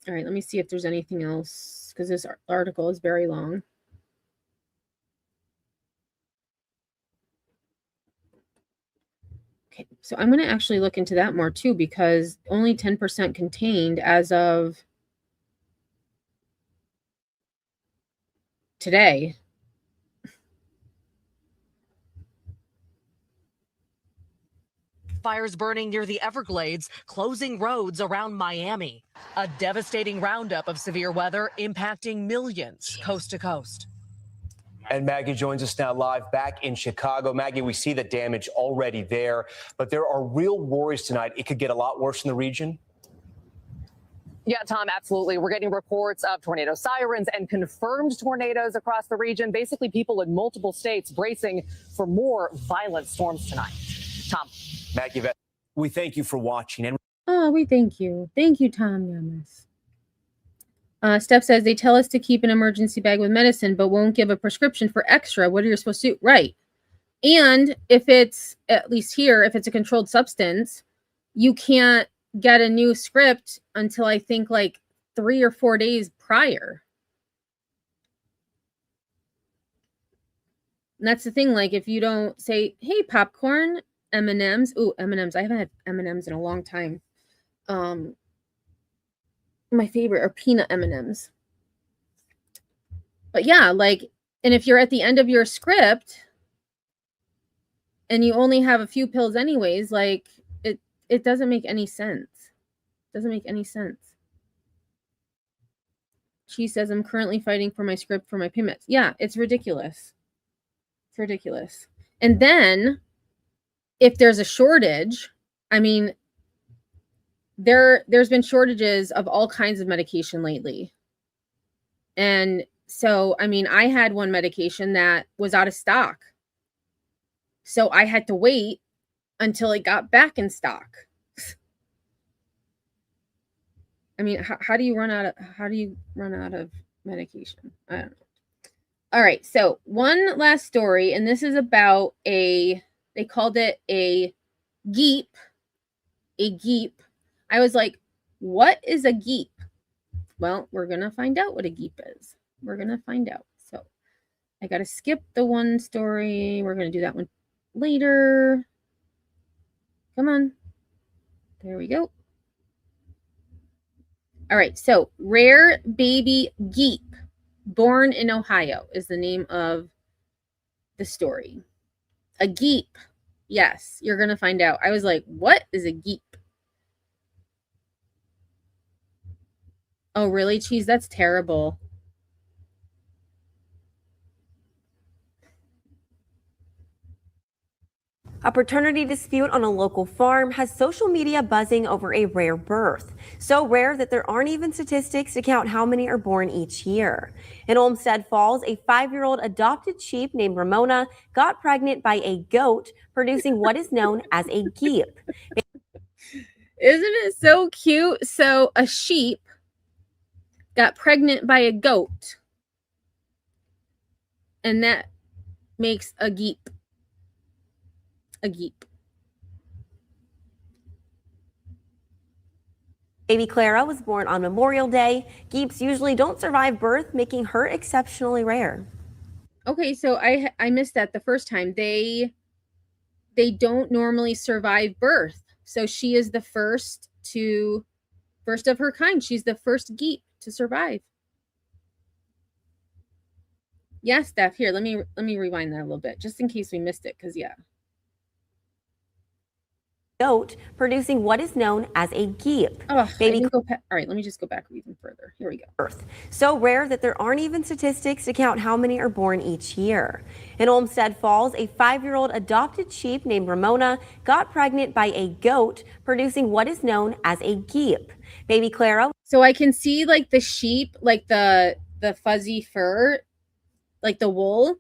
All right, let me see if there's anything else, because this article is very long. Okay, so I'm going to actually look into that more too, because only 10% contained as of today. Fires burning near the Everglades, closing roads around Miami. A devastating roundup of severe weather impacting millions coast to coast. And Maggie joins us now live back in Chicago. Maggie, we see the damage already there, but there are real worries tonight. It could get a lot worse in the region. Yeah, Tom, absolutely. We're getting reports of tornado sirens and confirmed tornadoes across the region. Basically, people in multiple states bracing for more violent storms tonight. Tom. Maggie, we thank you for watching. And we thank you. Thank you, Tom Yamas. Steph says they tell us to keep an emergency bag with medicine, but won't give a prescription for extra. What are you supposed to do? Right. And if it's, at least here, if it's a controlled substance, you can't get a new script until I think like 3 or 4 days prior. And that's the thing. Like if you don't say, hey, popcorn, M&Ms. Ooh, M&Ms. I haven't had M&Ms in a long time. My favorite are peanut M&Ms. But yeah, like, and if you're at the end of your script and you only have a few pills anyways, like it doesn't make any sense. Doesn't make any sense. She says, I'm currently fighting for my script for my payments. Yeah, it's ridiculous. It's ridiculous. And then if there's a shortage, I mean, there's been shortages of all kinds of medication lately. And so, I mean, I had one medication that was out of stock. So I had to wait until it got back in stock. I mean, how do you run out of medication? I don't know. All right. So one last story, and this is about they called it a geep. A geep. I was like, what is a geep? Well, we're going to find out what a geep is. We're going to find out. So I got to skip the one story. We're going to do that one later. Come on. There we go. All right. So rare baby geep born in Ohio is the name of the story. A geep. Yes, you're going to find out. I was like, what is a geep? Oh, really, Cheese? That's terrible. A paternity dispute on a local farm has social media buzzing over a rare birth. So rare that there aren't even statistics to count how many are born each year. In Olmsted Falls, a 5-year-old adopted sheep named Ramona got pregnant by a goat, producing what is known as a geep. Isn't it so cute? So a sheep got pregnant by a goat, and that makes a geep. A geep. Baby Clara was born on Memorial Day. Geeps usually don't survive birth, making her exceptionally rare. Okay, so I missed that the first time. They don't normally survive birth. So she is the first of her kind. She's the first geep to survive. Yes, Steph. Here, let me rewind that a little bit, just in case we missed it, because yeah. Goat producing what is known as a geep. Oh, all right, let me just go back even further. Here we go. So rare that there aren't even statistics to count how many are born each year. In Olmsted Falls, a 5-year-old adopted sheep named Ramona got pregnant by a goat producing what is known as a geep. Baby Clara. So I can see like the sheep, like the fuzzy fur, like the wool,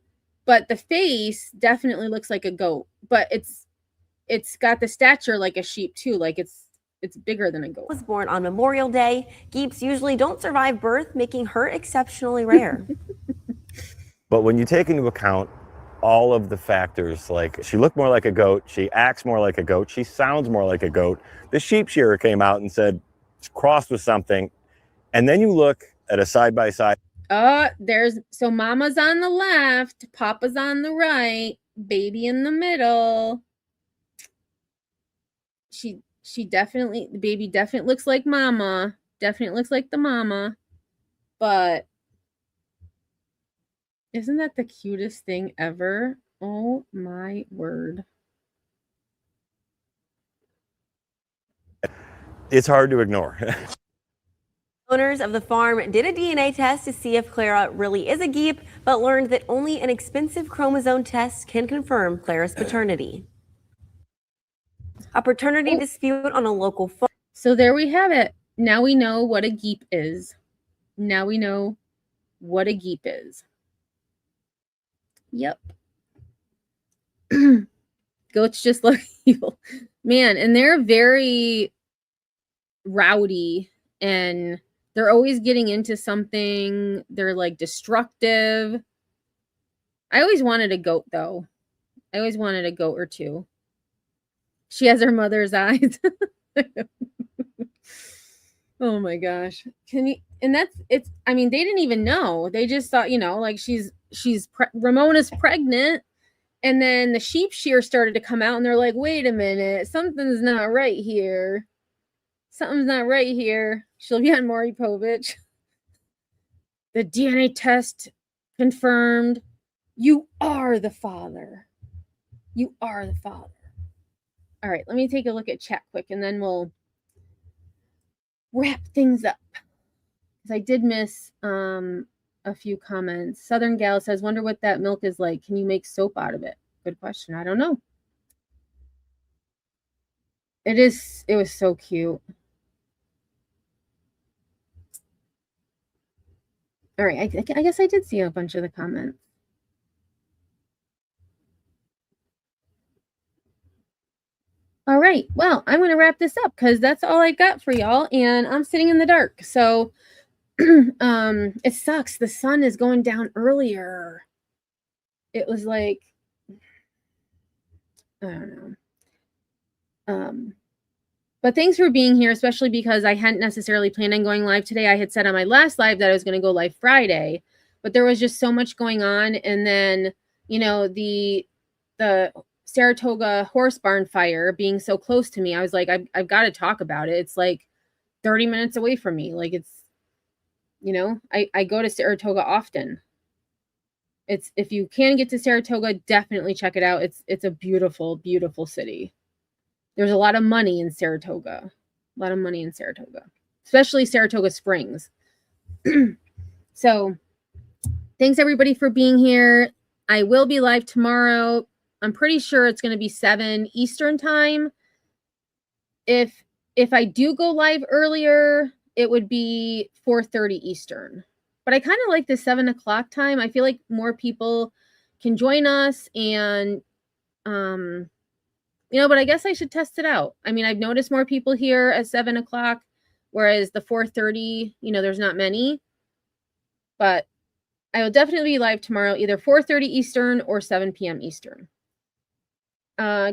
but the face definitely looks like a goat, but it's got the stature like a sheep too, like it's bigger than a goat. Was born on Memorial Day. Geeps usually don't survive birth, making her exceptionally rare. But when you take into account all of the factors, like she looked more like a goat, she acts more like a goat, she sounds more like a goat, the sheep shearer came out and said it's crossed with something, and then you look at a side-by-side. So mama's on the left, papa's on the right, baby in the middle. The baby definitely looks like mama. Definitely looks like the mama. But isn't that the cutest thing ever? Oh my word. It's hard to ignore. Owners of the farm did a DNA test to see if Clara really is a geep, but learned that only an expensive chromosome test can confirm Clara's paternity. A paternity dispute on a local farm. So there we have it. Now we know what a geep is. Yep. Goats just look evil. Man, and they're very rowdy and they're always getting into something. They're like destructive. I always wanted a goat though. I always wanted a goat or two. She has her mother's eyes. Oh my gosh. I mean, they didn't even know. They just thought, like Ramona's pregnant. And then the sheep shear started to come out and they're like, wait a minute, something's not right here. Something's not right here. She'll be on Maury Povich. The DNA test confirmed you are the father. You are the father. All right, let me take a look at chat quick and then we'll wrap things up. Because I did miss a few comments. Southern Gal says, wonder what that milk is like. Can you make soap out of it? Good question. I don't know. It was so cute. All right, I guess I did see a bunch of the comments. All right, well, I'm going to wrap this up because that's all I got for y'all, and I'm sitting in the dark. So it sucks. The sun is going down earlier. It was like, I don't know. But thanks for being here, especially because I hadn't necessarily planned on going live today. I had said on my last live that I was going to go live Friday, but there was just so much going on. And then, the Saratoga horse barn fire being so close to me, I was like, I've got to talk about it. It's like 30 minutes away from me. Like it's, I go to Saratoga often. If you can get to Saratoga, definitely check it out. It's a beautiful, beautiful city. There's a lot of money in Saratoga. Especially Saratoga Springs. So thanks everybody for being here. I will be live tomorrow. I'm pretty sure it's going to be 7 Eastern time. If I do go live earlier, it would be 4:30 Eastern. But I kind of like the 7 o'clock time. I feel like more people can join us and, but I guess I should test it out. I mean, I've noticed more people here at 7 o'clock, whereas the 4:30, there's not many. But I will definitely be live tomorrow, either 4:30 Eastern or 7 p.m. Eastern.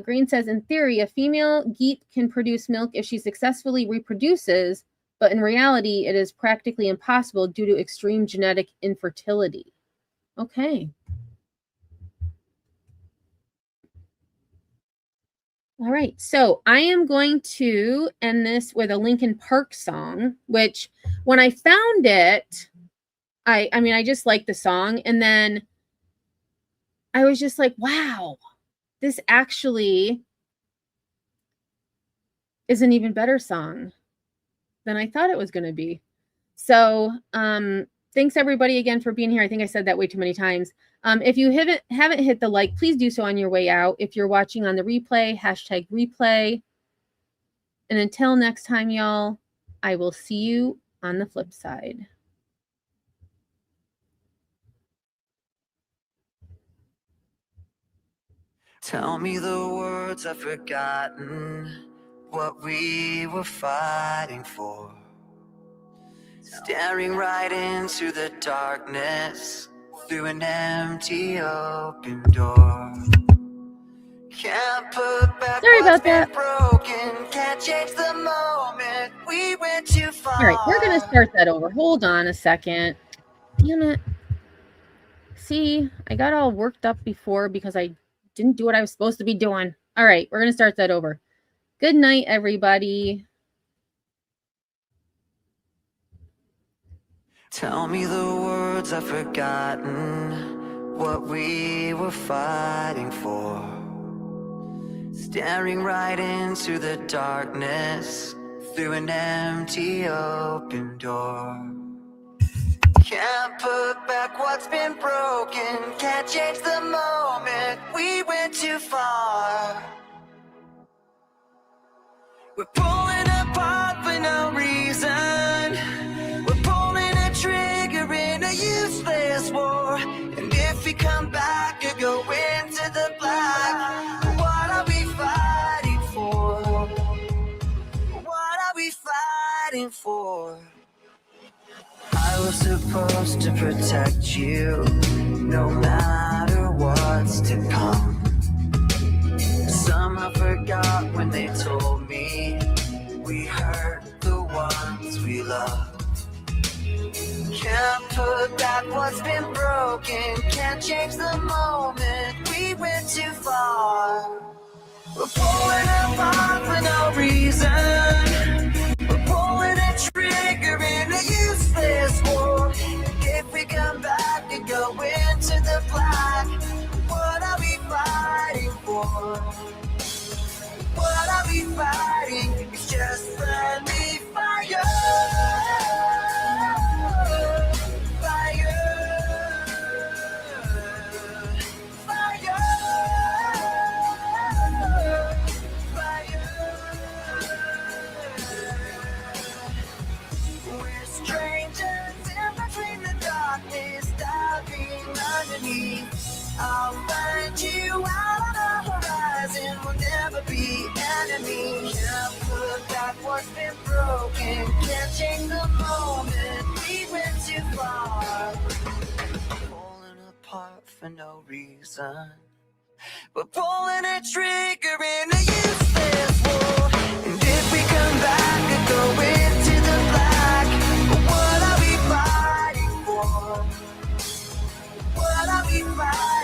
Green says, in theory, a female geep can produce milk if she successfully reproduces, but in reality, it is practically impossible due to extreme genetic infertility. Okay. All right, so I am going to end this with a Linkin Park song, which when I found it, I just liked the song. And then I was just like, wow, this actually is an even better song than I thought it was going to be. So, thanks everybody again for being here. I think I said that way too many times. If you haven't hit the like, please do so on your way out. If you're watching on the replay, #replay. And until next time, y'all, I will see you on the flip side. Tell me the words I've forgotten, what we were fighting for. Staring right into the darkness through an empty open door. Can't put back what's been broken, can't change the moment we went too far. All right, we're going to start that over. Hold on a second. Damn it. See, I got all worked up before because I didn't do what I was supposed to be doing. All right, we're going to start that over. Good night, everybody. Tell me the words I've forgotten, what we were fighting for. Staring right into the darkness through an empty open door. Can't put back what's been broken, can't change the moment we went too far. We're pulling apart for no reason. We're pulling a trigger in a useless war. And if we come back and go into the black, what are we fighting for? What are we fighting for? I was supposed to protect you, no matter what's to come. Somehow forgot when they told me we hurt the ones we love. Can't put back what's been broken, can't change the moment we went too far. We're pulling apart for no reason. We're pulling a trigger in a useless war. If we come back and go into the black, what are we fighting for? What are we fighting? It's just friendly fire. Fire. Fire. We're strangers in between the darkness, diving underneath. I'll find you out on the horizon, we'll never be enemies. Can't put back what's been broken, can't change the moment we went too far. Pulling apart for no reason. We're pulling a trigger in a useless war. And if we come back and go into the black, what are we fighting for? What are we fighting for?